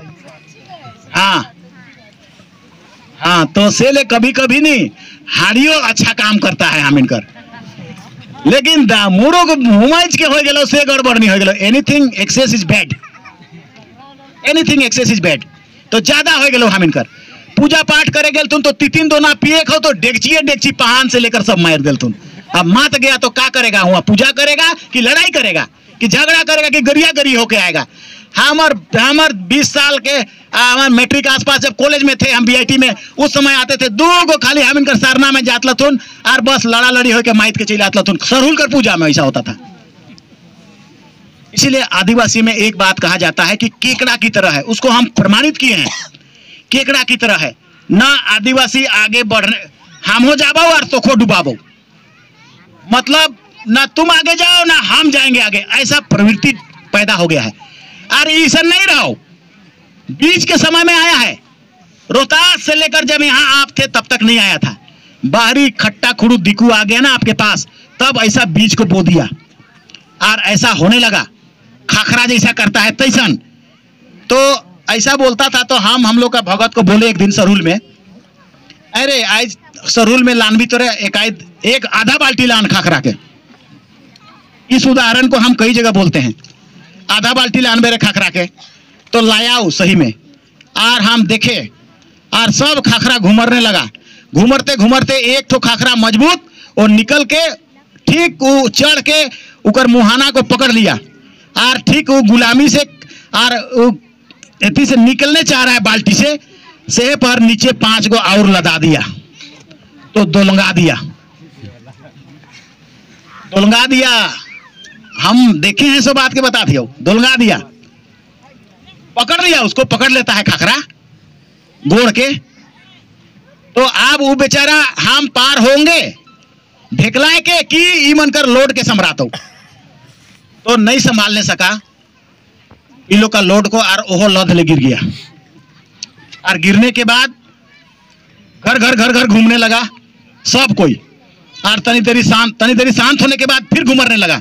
हाँ तो से ले कभी कभी नहीं हाड़ियों अच्छा काम करता है हम इनकर, लेकिन दामूरो को हुमाइज के हो गलो से गड़बड़ नहीं हो गलो। Anything excess is bad, anything excess is bad. तो ज्यादा हो गलो हम इनकर पूजा पाठ करे गेल तुम तो तितिन दोना पिए खाओ तो डेगची पहान से लेकर सब मार देल तुम। अब मत गया तो क्या करेगा? वहाँ पूजा करेगा कि लड़ाई करेगा कि झगड़ा करेगा कि गरिया गरी होके आएगा? हमर 20 साल के हमार मैट्रिक आसपास जब कॉलेज में थे, हम बीआईटी में, उस समय आते थे 2 गो खाली हम इनकर सरना में जात लथुन और बस लड़ा लड़ी होकर माइत के चले आत लथुन। सरहुल कर पूजा में ऐसा होता था। इसीलिए आदिवासी में एक बात कहा जाता है कि केकड़ा की तरह है, उसको हम प्रमाणित किए हैं, केकड़ा की तरह है ना। आदिवासी आगे बढ़ने हम हो जाबो और तोखो डुबाबो, मतलब ना तुम आगे जाओ ना हम जाएंगे आगे, ऐसा प्रवृत्ति पैदा हो गया है। और ऐसा नहीं रहो, बीच के समय में आया है। रोहतास से लेकर जब यहाँ आप थे तब तक नहीं आया था। बाहरी खट्टा खुड़ू दिकू आ गया ना आपके पास, तब ऐसा बीज को बो दिया और ऐसा होने लगा। खाखरा जैसा करता है तैसन, तो ऐसा बोलता था। तो हम लोग का भगत को बोले एक दिन सरहुल में, अरे आज सरहुल में लान भी तो एक आधा बाल्टी लान खाखरा के। इस उदाहरण को हम कई जगह बोलते हैं, आधा बाल्टी लान मेरे खाखरा के। तो लायाऊ सही में, और हम देखे और सब खाखरा घुमरने लगा। घुमरते घुमरते एक तो खाखरा मजबूत और निकल के ठीक वो चढ़ के उकर मुहाना को पकड़ लिया और ठीक वो गुलामी से और एती से निकलने चाह रहा है बाल्टी से पर नीचे 5 गो और लदा दिया, तो दोलंगा दिया। हम देखे हैं, सब बात के बता दियो, दोलंगा दिया, पकड़ लिया, उसको पकड़ लेता है खाखरा गोड़ के। तो अब वो बेचारा हम पार होंगे ढेकलाए के कि ईमन कर लोड के संभरातो, तो नहीं संभालने सका इन लोग का लोड को, और ओहो लद ले गिर गया। और गिरने के बाद घर घूमने लगा सब कोई, और तनी देरी शांत होने के बाद फिर घुमरने लगा।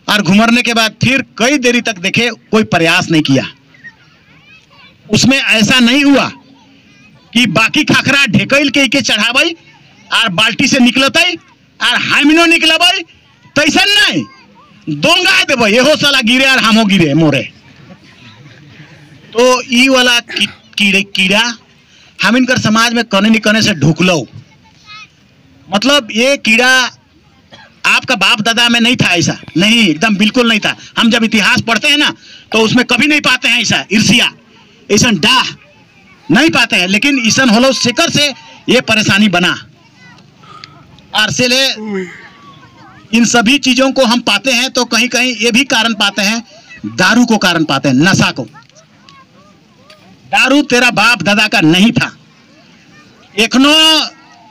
और घुमरने के बाद फिर कई देरी तक देखे, कोई प्रयास नहीं किया। उसमें ऐसा नहीं हुआ कि बाकी खाखरा ढेकल के चढ़ाबई और बाल्टी से निकलतई और हामिनो निकलबई, तैसन नहीं, दोंगा देबई, एहो साला गिरे और हमो गिरे मोरे। तो ई वाला कीड़ा हम इनकर समाज में कने न कने से ढुकलो। मतलब ये कीड़ा आपका बाप दादा में नहीं था, ऐसा नहीं, एकदम बिल्कुल नहीं था। हम जब इतिहास पढ़ते हैं ना तो उसमें कभी नहीं पाते हैं ऐसा ईर्ष्या, ऐसा डाह नहीं पाते हैं। लेकिन ईसन होलो शिकर से ये परेशानी बना, और से ले इन सभी चीजों को हम पाते हैं। तो कहीं कहीं ये भी कारण पाते हैं, दारू को कारण पाते हैं, नशा को। दारू तेरा बाप दादा का नहीं था, एखनो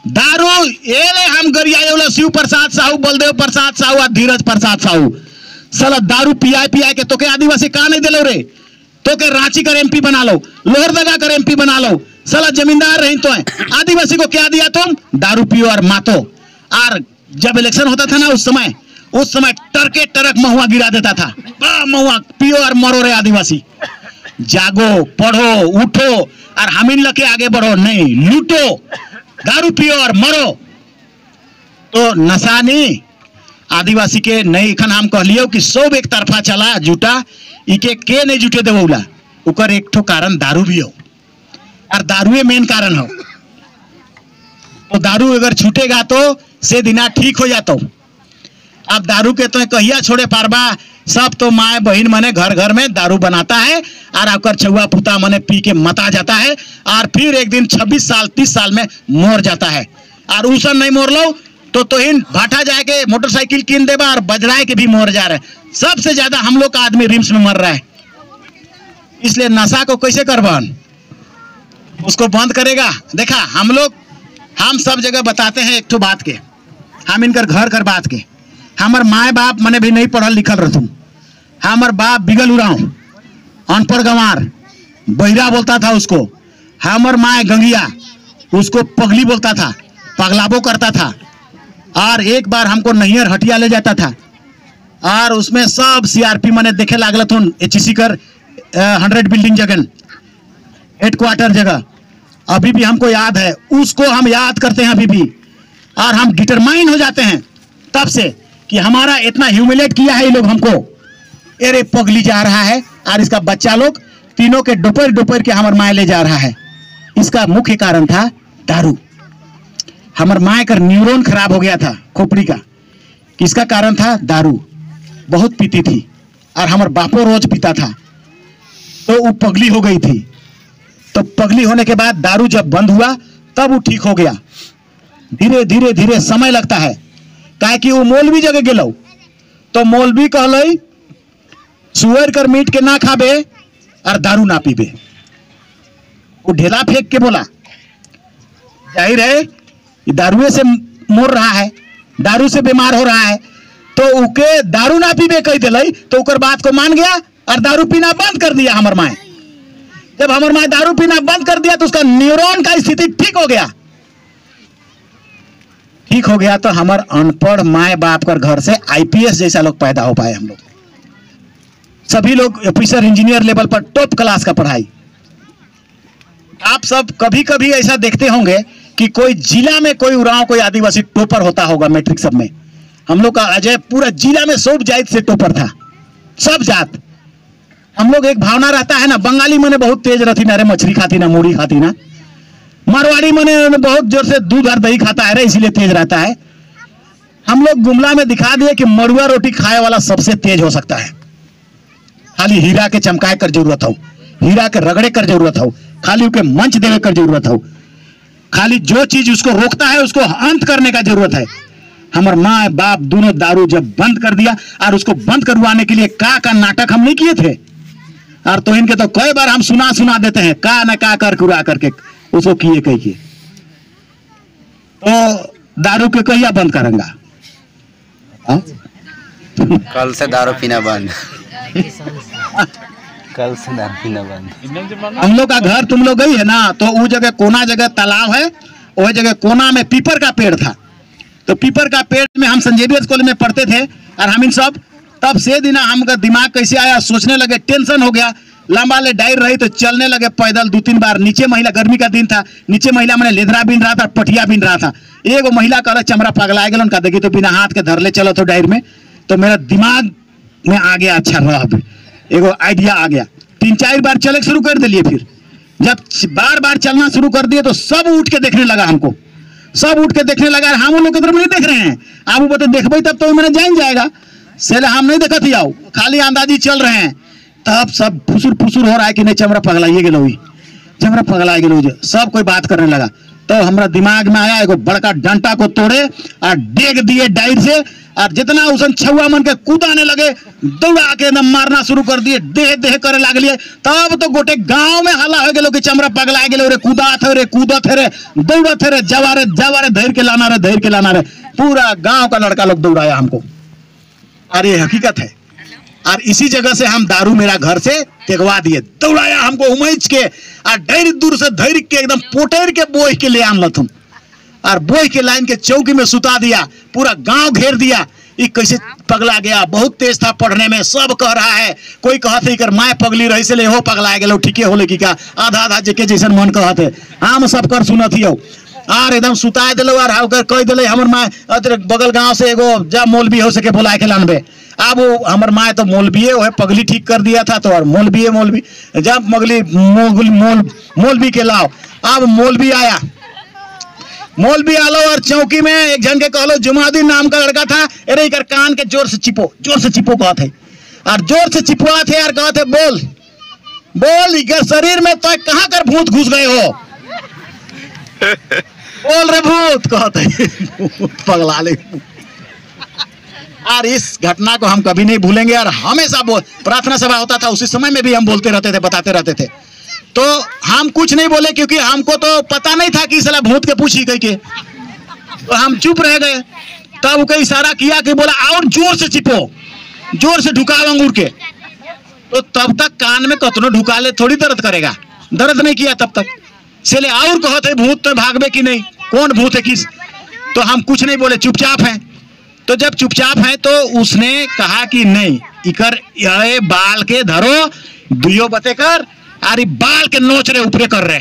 दारू एले हम गरियायोला शिव प्रसाद साहू, बलदेव प्रसाद साहू और धीरज प्रसाद साहू साला दारू पिया के तो के आदिवासी का नहीं दिलो रे, तो के रांची कर एमपी बना लो, लोहरदगा कर एमपी बना लो, साला जमींदार रही तो है। आदिवासी को क्या दिया तुम? दारू पियो और मातो। और जब इलेक्शन होता था ना उस समय टरके टरक महुआ गिरा देता था, महुआ पियो और मरो रे आदिवासी। जागो, पढ़ो, उठो और हम इन लगे आगे बढ़ो, नहीं लूटो, दारू पियो और मरो। तो नशा नहीं आदिवासी के नहीं। खन हम कहलियो कि सब एक तरफा चला जुटा, इके के नहीं जुटे देवला, उकर एक ठो कारण दारू भी हो, और दारुए मेन कारण हो। तो दारू अगर छूटेगा तो से दिना ठीक हो जातो। अब दारू के तो कहिया छोड़े पारबा, सब तो माए बहन मने घर में दारू बनाता है और आपकर छुआ पुता मने पी के मता जाता है, और फिर एक दिन 26 साल 30 साल में मोर जाता है। और उसन नहीं मोर लो तो इन भाटा जाके मोटरसाइकिल कीन देबा और बजराए के भी मोर जा रहे हैं। सबसे ज्यादा हम लोग का आदमी रिम्स में मर रहा है। इसलिए नशा को कैसे करबन, उसको बंद करेगा। देखा हम सब जगह बताते हैं एक तो बात के, हम इनकर घर बात के। हमार माए बाप मने भी नहीं पढ़ल लिखल रहतू, हमार बाप बिगल उड़ाऊ, अनपढ़ गंवार, बहिरा बोलता था उसको। हमार माए गंगिया, उसको पगली बोलता था, पगलाबो करता था। और एक बार हमको नैयर हटिया ले जाता था, और उसमें सब सीआरपी मने देखे लागल थुन, एचसी कर 100 बिल्डिंग जगह हेडक्वार्टर जगह अभी भी हमको याद है। उसको हम याद करते हैं अभी भी, और हम डिटरमाइन हो जाते हैं तब से कि हमारा इतना ह्यूमिलेट किया है ये लोग हमको। अरे पगली जा रहा है और इसका बच्चा लोग तीनों के दोपहर के हमारे माए ले जा रहा है। इसका मुख्य कारण था दारू। हमार माँ का न्यूरॉन खराब हो गया था खोपड़ी का, इसका कारण था दारू। बहुत पीती थी और हमार बापो रोज पीता था, तो वो पगली हो गई थी। तो पगली होने के बाद दारू जब बंद हुआ तब वो ठीक हो गया। धीरे धीरे धीरे समय लगता है, काहे कि वो मौलवी जगह गेलो तो मौलवी कहले सुअर कर मीट के ना खाबे और दारू ना पीबे। वो ढेला फेंक के बोला, जाहिर है ये दारुए से मर रहा है, दारू से बीमार हो रहा है, तो उके दारू ना पीबे कह दिले, तो उकर बात को मान गया और दारू पीना बंद कर दिया हमार माए। जब हमार माए दारू पीना बंद कर दिया तो उसका न्यूरॉन का स्थिति ठीक हो गया। ठीक हो गया तो हमार अनपढ़ माए बाप कर घर से आईपीएस जैसा लोग पैदा हो पाए। हम लोग सभी लोग ऑफिसर इंजीनियर लेवल पर टॉप क्लास का पढ़ाई। आप सब कभी कभी ऐसा देखते होंगे कि कोई जिला में कोई उराव कोई आदिवासी टॉपर होता होगा मैट्रिक सब में। हम लोग का अजय पूरा जिला में सब जात से टॉपर था, सब जात। हम लोग एक भावना रहता है ना, बंगाली मने बहुत तेज रहती ना रे, मछली खाती ना, मूढ़ी खाती ना। मारवाड़ी मने बहुत जोर से दूध और दही खाता है रे, इसीलिए तेज रहता है। हम लोग गुमला में दिखा दिए कि मड़ुआ रोटी खाए वाला सबसे तेज हो सकता है। खाली हीरा के चमकाए कर जरूरत हो, हीरा के रगड़े कर जरूरत हो, खाली उनके मंच देने कर जरूरत हो, खाली जो चीज उसको रोकता है उसको अंत करने का जरूरत है। हमारे माँ बाप दोनों दारू जब बंद कर दिया, और उसको बंद करवाने के लिए का नाटक हम नहीं किए थे, और तो इनके तो कई बार हम सुना देते हैं का न का कर कुरा करके उसको किए कही किए। तो दारू के कहिया बंद करेंगा? कल से दारू पीना बंद। कल से दारू पीना बंद। हम लोग का घर तुम लोग गई है ना, तो वो जगह कोना जगह तालाब है, वही जगह कोना में पीपर का पेड़ था। तो पीपर का पेड़ में हम संजीवियत कॉलेज में पढ़ते थे, और हम इन सब तब से दिन हमका दिमाग कैसे आया, सोचने लगे, टेंशन हो गया। लंबा ले डायर रही तो चलने लगे पैदल 2-3 बार। नीचे महिला, गर्मी का दिन था, नीचे महिला मैंने लेदरा बीन रहा था, पटिया बीन रहा था। एक महिला कह चमड़ा पगला गया, उनका देखी तो बिना हाथ के धर ले चलो तो डायर में। तो मेरा दिमाग में आ गया, अच्छा रह एगो आइडिया आ गया। 3-4 बार चले शुरू कर दिए। फिर जब बार बार चलना शुरू कर दिए तो सब उठ के देखने लगा हमको, सब उठ के देखने लगा। हम लोग की तरफ नहीं देख रहे हैं, आप वो बता देखबे तब तो मैंने जान जाएगा। सेले हम नहीं देखती आओ, खाली अंदाजी चल रहे हैं। तब सब फुसुर हो रहा है कि नहीं चमड़ा पगलाइए गेलो, चमड़ा पगला गेलो। सब कोई बात करने लगा। तो हमारा दिमाग में आया, एगो बड़का डंटा को तोड़े और डेग दिए डायर से, और जितना उसन छुआ मन के कूदाने लगे, दौड़ा के एकदम मारना शुरू कर दिए, देह देह करे लागलिए। तब तो गोटे गांव में हल्ला हो गेलो कि चमड़ा पगला गेलो रे, कूदत है रे, दौड़त है रे, जवारे जवारे धैर के लाना रे, धैर के लाना रे। पूरा गांव का लड़का लोग दौड़ाया हमको, और ये हकीकत है। और इसी जगह से हम दारू मेरा घर से तेगवा दिए, दौड़ाया हमको उमैच के, और ढेर दूर से धैर के एकदम पोटेर के बोह के ले आन लथुन, और बोह के लाइन के चौकी में सुता दिया। पूरा गांव घेर दिया। ये कैसे पगला गया, बहुत तेज था पढ़ने में, सब कह रहा है। कोई कहते कर माए पगली रही से ले हो पगला गेलो, ठीके होले की का, आधा आधा जेके जैसन मन कहते। हम सब कर सुनत हियो, और एकदम सुता दिलो, और हाउकर कह दिले हमर माए बगल गांव से एगो जा मौलवी हो सके बुला के लानबे। अब वो हमर माए तो मौलवी है, पगली ठीक कर दिया था, तो और मौलवी जब मौलवी के लाओ। अब मौलवी आया, मौलवी आलो, और चौकी में एक जन के कहलो जुमाउद्दीन नाम का लड़का था। अरे इकर कान के जोर से चिपो कहते, और जोर से चिपवा थे, और कहते बोल बोल इकर शरीर में तो कहाँ कर भूत घुस गए हो, बोल रे भूत कहते। पगला ले। और इस घटना को हम कभी नहीं भूलेंगे, और हमेशा प्रार्थना सभा होता था उसी समय में भी हम बोलते रहते थे, बताते रहते थे। तो हम कुछ नहीं बोले, क्योंकि हमको तो पता नहीं था कि साला भूत के पूछी कह के, तो हम चुप रह गए। तब उसका इशारा किया कि बोला और जोर से चिपो, जोर से ढुकाओ अंगूर के। तो तब तक कान में कतनो ढुका ले थोड़ी दर्द करेगा, दर्द नहीं किया तब तक। चले और कहते भूत तो भागबे कि नहीं, कौन भूत है किस। तो हम कुछ नहीं बोले, चुपचाप हैं। तो जब चुपचाप है तो उसने कहा कि नहीं, इकर ये बाल के धरो, दुयो बते कर, और बाल के नोच रहे ऊपरे कर रहे।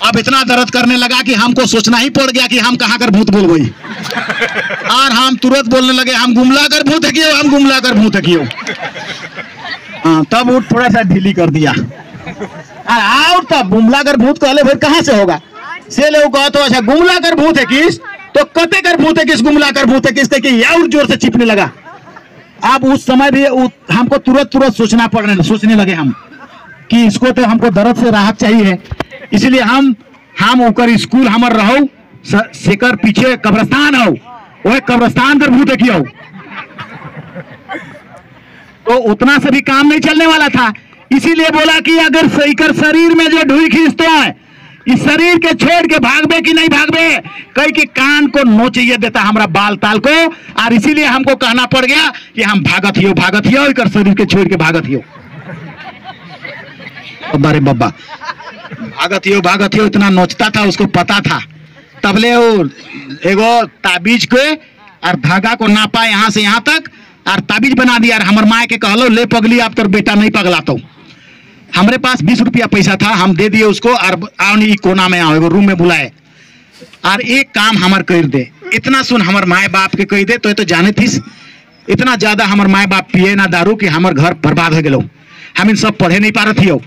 अब इतना दर्द करने लगा कि हमको सोचना ही पड़ गया कि हम कहाँ कर भूत बोल गई, और हम तुरंत बोलने लगे हम गुमला कर भूत है कियो, हम गुमला कर भूत है कियो। हाँ, तब वो थोड़ा सा ढीली कर दिया। और तब गुमला कर भूत कहले फिर कहाँ से होगा से लोग कहो तो अच्छा गुमला कर भूत है किस तो कते कर भूत है किस गुमला कर भूत है किस कि और जोर से चिपने लगा। अब उस समय भी हमको तुरंत सोचने लगे हम कि इसको तो हमको दर्द से राहत चाहिए, इसलिए हम ओकर स्कूल हमर रहो सेकर पीछे कब्रस्तान हो वह कब्रस्तान कर भूत किया तो उतना से भी काम नहीं चलने वाला था। इसीलिए बोला कि अगर सहीकर शरीर में जो ढूई खींचते हैं इस शरीर के छोड़ के भागबे कि नहीं भागबे कई के कान को नोचिए देता हमारा बाल ताल को, और इसीलिए हमको कहना पड़ गया कि हम भागत हियो इकर शरीर के छोड़ के भागत हियो। अरे बब्बा भागत हियो इतना नोचता था, उसको पता था। तबले एगो ताबीज के और धागा को नापा यहाँ से यहाँ तक और ताबीज बना दिया। हमर माँ के कहलो ले पगली आप तोर बेटा नहीं पगला तो हमरे पास 20 रुपया पैसा था, हम दे दिए उसको और आवनी कोना में आओ रूम में बुलाए और एक काम हमार कर दे। इतना सुन हमार माए बाप के कह दे तो जाने थीस इतना ज्यादा हमार माए बाप पिए ना दारू कि हमार घर बर्बाद हो गलो। हम इन सब पढ़े नहीं पारत हियो,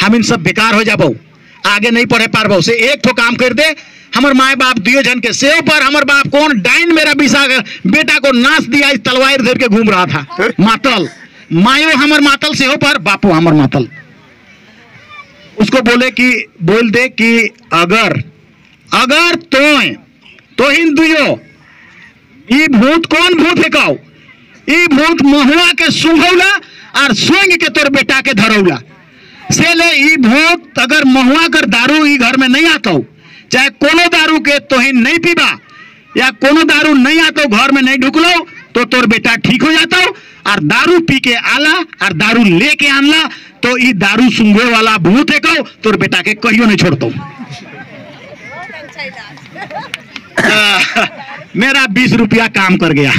हम इन सब बेकार हो जाबो, आगे नहीं पढ़े पारबो। से एक ठो काम कर दे हमार माए बाप दिए जन के सेव पर हमार बाप कौन डाइन मेरा बिसा बेटा को नाच दिया इस तलवार धर के घूम रहा था मातल, मायो हमार मातल सेव पर बापो हमार मातल। उसको बोल दे कि अगर तो हिंदुओ ये भूत कौन भूत है कहो ये भूत महुआ के सुंघौला और सूंघ के तोर बेटा के धरौला से ले ये भूत अगर महुआ कर दारू ई घर में नहीं आता चाहे कोनो दारू के तोहिन नहीं पीबा या कोनो दारू नहीं आता घर में नहीं ढुकलो तो तोर बेटा ठीक हो जाता और दारू पी के आला और दारू लेके आनला तो ये दारू सुंघे वाला भूत है कहो तोर बेटा के कहियो नहीं छोड़ता। मेरा 20 रुपया काम कर गया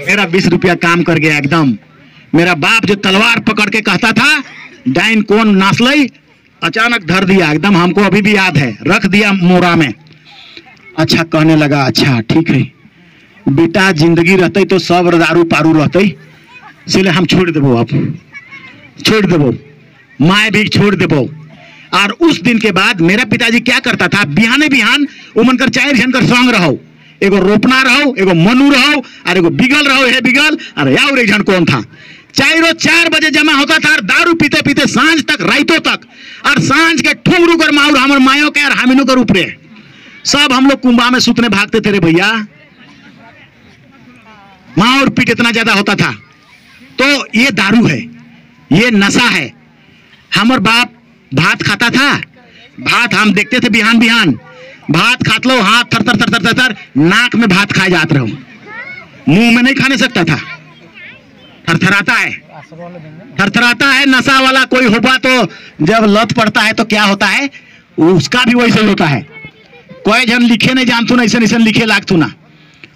मेरा 20 रुपया काम कर गया एकदम। मेरा बाप जो तलवार पकड़ के कहता था डाइन कौन नाच लई अचानक धर दिया एकदम, हमको अभी भी याद है, रख दिया मोरा में। अच्छा कहने लगा अच्छा ठीक है बेटा जिंदगी रहते तो सब दारू पारू रहते इसलिए हम छोड़ देबो, आप छोड़ देबो, माए भी छोड़ देबो। और उस दिन के बाद मेरा पिताजी क्या करता था बिहान उमन कर 4 जन कर संग रहो, एगो रोपना रहो एगो मनु रहो और एगो बिगल रहो हे बिगल और यार एक जन कौन था 4 बजे जमा होता था और दारू पीते पीते सांझ तक राइतों तक और सांझ के ठुमरू कर माउर हमारे मायो के और हमिनो कर ऊपरे सब हम लोग कुंभा में सुतने भागते थे रे भैया। माउर पीट इतना ज्यादा होता था। तो ये दारू है, ये नशा है। हमार बाप भात खाता था, भात हम देखते थे बिहान भात खात लो हाथ थर नाक में भात खाए जाते रहो, मुंह में नहीं खाने सकता था, थरथराता है। नशा वाला कोई होगा तो जब लत पड़ता है तो क्या होता है उसका भी वैसे ही होता है। कोई जन लिखे नहीं जानतू ना ऐसे लिखे लागतू ना,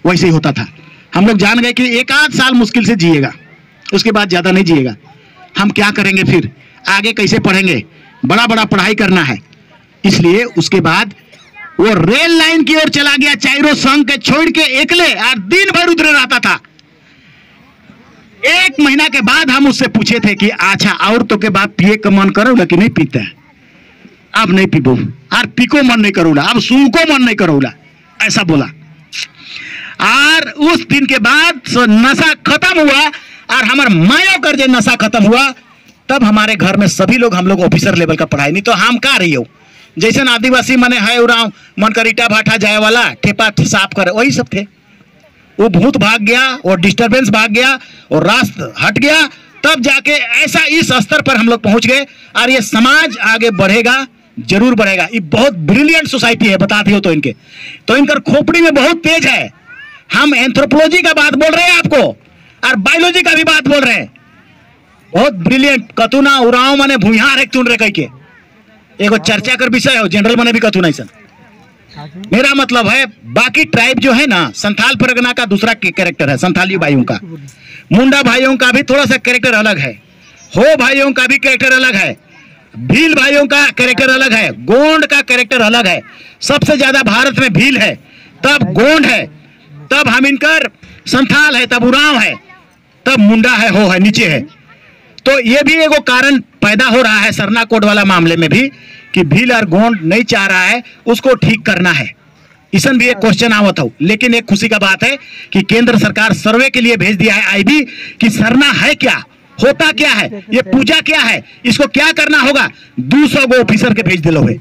वैसे ही होता था। हम लोग जान गए कि 1 साल मुश्किल से जिएगा, उसके बाद ज्यादा नहीं जिएगा। हम क्या करेंगे फिर आगे कैसे पढ़ेंगे, बड़ा पढ़ाई करना है। इसलिए उसके बाद वो रेल लाइन की ओर चला गया, चारों संग के छोड़ के एकले और दिन भर उधर रहता था। 1 महीना के बाद हम उससे पूछे थे कि अच्छा और तो के बाद पिए का मन करोला कि नहीं पीता है? अब नहीं पीबो और पीको मन नहीं करोला, अब सूंको मन नहीं करोला, ऐसा बोला। और उस दिन के बाद नशा खत्म हुआ और हमारे माया कर जो नशा खत्म हुआ तब हमारे घर में सभी लोग हम लोग ऑफिसर लेवल का पढ़ाई, नहीं तो हम का रही हो जैसे आदिवासी मने है उराव मन कर ईटा भाटा जाए वाला ठेपा साफ करे वही सब थे। वो भूत भाग गया और डिस्टरबेंस भाग गया और रास्ता हट गया, तब जाके ऐसा इस स्तर पर हम लोग पहुंच गए। और ये समाज आगे बढ़ेगा, जरूर बढ़ेगा। ये बहुत ब्रिलियंट सोसाइटी है, बताते हो तो इनके तो इनकर खोपड़ी में बहुत तेज है। हम एंथ्रोपोलॉजी का बात बोल रहे हैं आपको और बायोलॉजी का भी बात बोल रहे हैं, बहुत ब्रिलियंट। कतुना उराव मने भूहार एक तुन रे कह के एगो चर्चा कर विषय हो, जनरल मने भी कतु नहीं सन। मेरा मतलब है बाकी ट्राइब जो है ना, संथाल परगना का दूसरा कैरेक्टर है, संथाली भाइयों का, मुंडा भाइयों का भी थोड़ा सा कैरेक्टर अलग है, हो भाइयों का भी कैरेक्टर अलग है, भील भाइयों का कैरेक्टर अलग है, गोंड का कैरेक्टर अलग है। सबसे ज्यादा भारत में भील है, तब गोंड है, तब हमिनकर संथाल है, तब उराव है, तब मुंडा है, हो है, नीचे है। तो ये भी एगो कारण पैदा हो रहा है सरना कोड वाला मामले में भी कि भील और गोंड नहीं चाह रहा है, उसको ठीक करना है। इसमें भी एक क्वेश्चन आवत हो, लेकिन एक खुशी का बात है कि केंद्र सरकार सर्वे के लिए भेज दिया है आईबी कि सरना है क्या, होता क्या है, ये पूजा क्या है, इसको क्या करना होगा। 200 गो ऑफिसर के भेज दिलो है,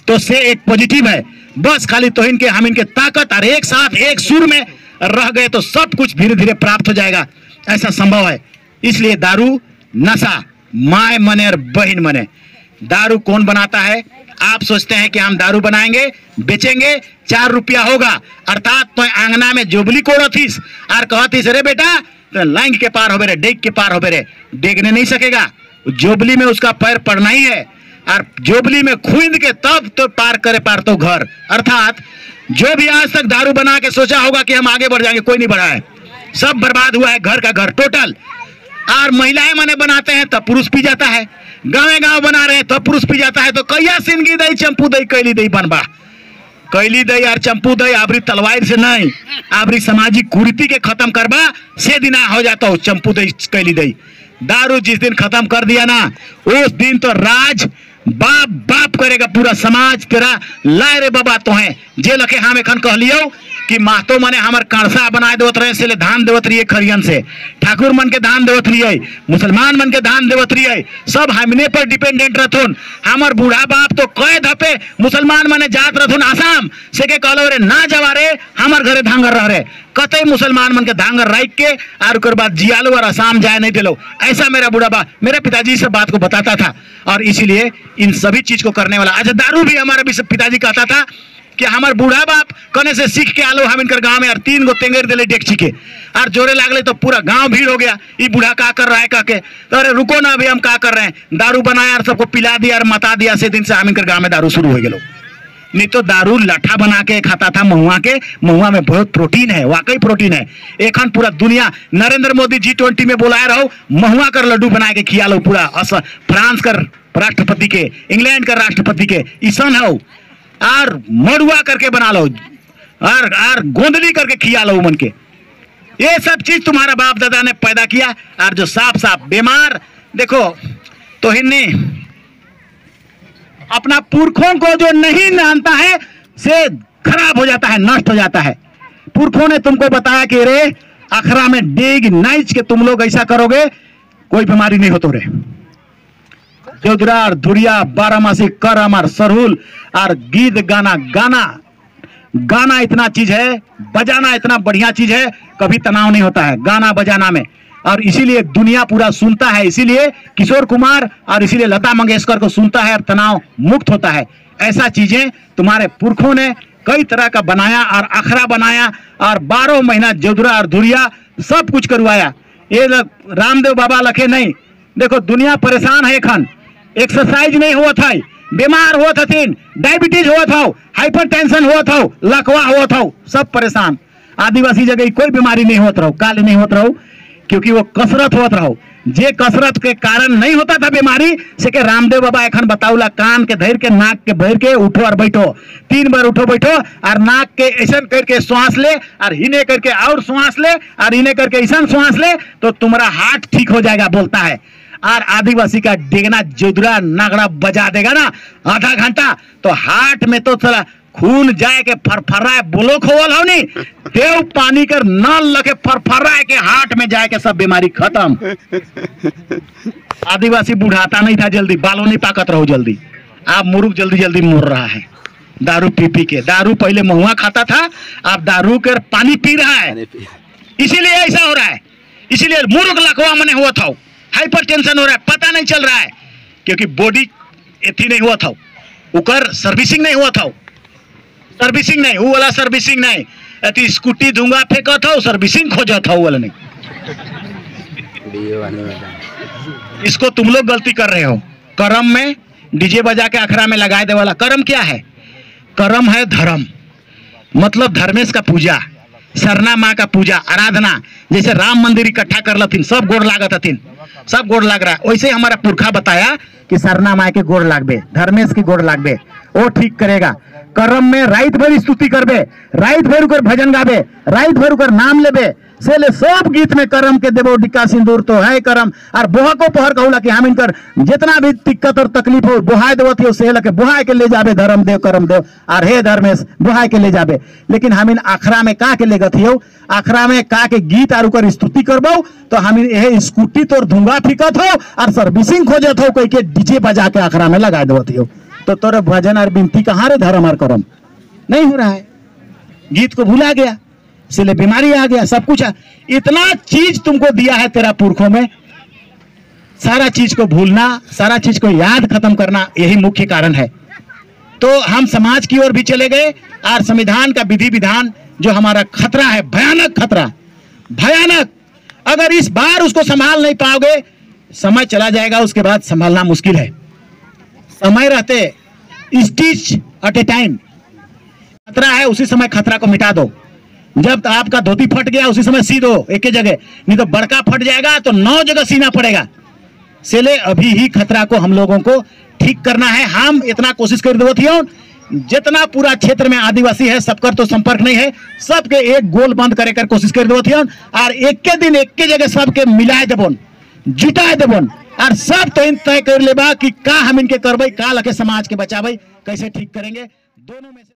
तो से एक पॉजिटिव है। बस खाली तो इनके हम इनके ताकत और एक साथ एक सुर में रह गए तो सब कुछ धीरे धीरे प्राप्त हो जाएगा, ऐसा संभव है। इसलिए दारू नशा माय मने और बहन मने। दारू कौन बनाता है? आप सोचते हैं कि हम दारू बनाएंगे बेचेंगे 4 रुपया होगा, अर्थात तो आंगना में जोबली कोड़थिस और कहथिस अरे बेटा तो लाइन के पार हो बेरे, डेग के पार हो बेरे, डेगने नहीं सकेगा। जोबली में उसका पैर पड़ना ही है और जोबली में खूंद के तब तो पार करे पार तो घर। अर्थात जो भी आज तक दारू बना के सोचा होगा कि हम आगे बढ़ जाएंगे, कोई नहीं बढ़ा है, सब बर्बाद हुआ है, घर का घर टोटल। और महिलाएं मने बनाते हैं तब पुरुष पी जाता है, गाँव गाँव बना रहे हैं तब पुरुष पी जाता है। तो कैया सिंगी दई चंपू दई कैली दई बनबा, कैली दई और चंपू दई आबरी तलवार से नहीं, आबरी सामाजिक कुरीति के खत्म करबा से दिना हो जाता हो चंपू दई कैली दई। दारू जिस दिन खत्म कर दिया ना, उस दिन तो राज बाप बाप करेगा पूरा समाज तेरा। लाए रे बाबा तो है जे लखे हम एखन कह लियो कि महतो मने हमर कांसा बनाए देवत रहे से धान देवत रहिए खरियन से, ठाकुर मन के धान देवत रहिए, मुसलमान मन के धान देवत रहिए, सब हमने पर डिपेंडेंट रहथुन। हमर बूढ़ा बाप तो कई धपे मुसलमान मने जात रहथुन आसाम से के कहलो रे ना जवा रे हमर घरे धांगर रह रे, कतई मुसलमान मन के धांगर राइक के और उसके बाद जियालो और आसाम जाए नहीं दिलो। ऐसा मेरा बूढ़ा बाप मेरे पिताजी से बात को बताता था और इसीलिए इन सभी चीज को करने वाला। अच्छा दारू भी हमारे भी पिताजी कहता था कि हमार बूढ़ा बाप कने से सीख के आलो हम इनकर गांव में और 3 गो तेंगर दिले डेक्ची के और जोरे लागले तो पूरा गांव भीड़ हो गया, ये बूढ़ा का कर रहा है कह के। तो अरे रुको ना अभी हम का कर रहे हैं, दारू बनाया और सबको पिला दिया और मता दिया। से दिन से हम इनकर गांव में दारू शुरू हो गए। नहीं तो दारू लठा बना के खाता था महुआ के, महुआ में बहुत प्रोटीन है, वाकई प्रोटीन है। एखन पूरा दुनिया नरेंद्र मोदी G20 में बुलाया रहो, महुआ कर लड्डू बना के खिया लो पूरा फ्रांस कर राष्ट्रपति के, इंग्लैंड का राष्ट्रपति के, ईसन हो और मड़ुआ करके बना लो और गोंदली करके खिया लो मन के। ये सब चीज तुम्हारा बाप दादा ने पैदा किया। और जो साफ साफ बीमार देखो तो हिन्ने अपना पुरखों को जो नहीं जानता है से खराब हो जाता है, नष्ट हो जाता है। पुरखों ने तुमको बताया कि रे अखरा में डेग नाइच के तुम लोग ऐसा करोगे कोई बीमारी नहीं हो तो रे। जोधरा और धुरिया बारामासी करम और सरहुल और गीत गाना, गाना इतना चीज है, बजाना इतना बढ़िया चीज है, कभी तनाव नहीं होता है गाना बजाना में। और इसीलिए दुनिया पूरा सुनता है, इसीलिए किशोर कुमार और इसीलिए लता मंगेशकर को सुनता है और तनाव मुक्त होता है। ऐसा चीजें तुम्हारे पुरखों ने कई तरह का बनाया और अखरा बनाया और 12 महीना जोधरा और धुरिया सब कुछ करवाया। ये रामदेव बाबा लखे नहीं, देखो दुनिया परेशान है, एखन एक्सरसाइज नहीं हुआ था, बीमार हुआ था, डायबिटीज हुआ था, हाइपरटेंशन हुआ था, लकवा हुआ था, सब परेशान। आदिवासी जगह कोई बीमारी नहीं होता रहो, काले नहीं होता रहो, क्योंकि वो कसरत होता रहो। जे कसरत के कारण नहीं होता था बीमारी से के रामदेव बाबा एखन बताउला कान के धैर के नाक के भर के उठो और बैठो, 3 बार उठो बैठो और नाक के ऐसा करके श्वास ले और हिने करके और श्वास ले और हिने करके ऐसा श्वास ले तो तुम्हारा हार्ट ठीक हो जाएगा बोलता है। और आदिवासी का डेगना जोधरा नागड़ा बजा देगा ना आधा घंटा तो हार्ट में तो थोड़ा खून जाए के फरफराए बोलो खोल हो नहीं देव पानी कर नल लगे फरफराए के हार्ट में जाए के सब बीमारी खत्म। आदिवासी बुढ़ाता नहीं था जल्दी, बालों नहीं पाकत रहो जल्दी, आप मुर्ग जल्दी जल्दी मर रहा है दारू पी पी के। दारू पहले महुआ खाता था, अब दारू कर पानी पी रहा है, इसीलिए ऐसा हो रहा है। इसीलिए मुर्ग लकवा मने हुआ था, हाइपर टेंशन हो रहा है, पता नहीं चल रहा है क्योंकि बॉडी एथी नहीं हुआ था, उकर सर्विसिंग नहीं हुआ था, सर्विसिंग नहीं, वो वाला सर्विसिंग नहीं, अति स्कूटी धुंगा फेंका था, सर्विसिंग खोजा था वो वाला नहीं। इसको तुम लोग गलती कर रहे हो। करम में डीजे बजा के अखरा में लगाए दे वाला करम क्या है? करम है धर्म, मतलब धर्मेश का पूजा, सरना माँ का पूजा, आराधना। जैसे राम मंदिर इकट्ठा कर लथिन, सब गोड़ लागत हथिन, सब गोड़ लाग रहा है, वैसे हमारा पुरखा बताया कि सरना माँ के गोड़ लागबे, धर्मेश की गोड़ लागबे, वो ठीक करेगा। करम में रात भर स्तुति करबे, रात भर उकर भजन गाबे, रात भर उकर नाम लेबे, से ले सब गीत में करम के देवो डिक्का सिंदूर तो है करम और बोहा को पहर कहूला कि हम इनकर जितना भी दिक्कत और तकलीफ हो बुहाय देवत हो से लके बुहाय के ले जाबे धर्म देव करम देव और हे धर्मेश बुहाय के ले जाबे। लेकिन हम इन आखरा में का के ले गथियो आखरा में का के गीत और कर स्तुति करबो तो हम यह स्कूटी तोर धुंगा फिकत हो और सर्विसिंग खोजत हो कोई के डीजे बजा के आखरा में लगा देवत हो तो तोरे भजन और विनती कहाँ रे धर्म और करम नहीं हो रहा है। गीत को भूला गया इसलिए बीमारी आ गया सब कुछ इतना चीज तुमको दिया है तेरा पुरखों में सारा चीज को भूलना सारा चीज को याद खत्म करना यही मुख्य कारण है। तो हम समाज की ओर भी चले गए और संविधान का विधि विधान जो हमारा खतरा है भयानक खतरा भयानक अगर इस बार उसको संभाल नहीं पाओगे समय चला जाएगा उसके बाद संभालना मुश्किल है। समय रहते स्टिच एट ए टाइम खतरा है उसी समय खतरा को मिटा दो। जब आपका धोती फट गया उसी समय सी दो एक ही जगह नहीं तो बड़का फट जाएगा तो 9 जगह सीना पड़ेगा। इसलिए अभी ही खतरा को हम लोगों को ठीक करना है। हम इतना कोशिश कर दो जितना पूरा क्षेत्र में आदिवासी है सबकर तो संपर्क नहीं है सबके एक गोल बंद करे कर कोशिश कर दो और एक के दिन एक के जगह सबके मिलाए देबन जुटाए देबन और सब तो इन तय कर लेबा कि का हम इनके करबई का लके समाज के बचाबई कैसे ठीक करेंगे दोनों में से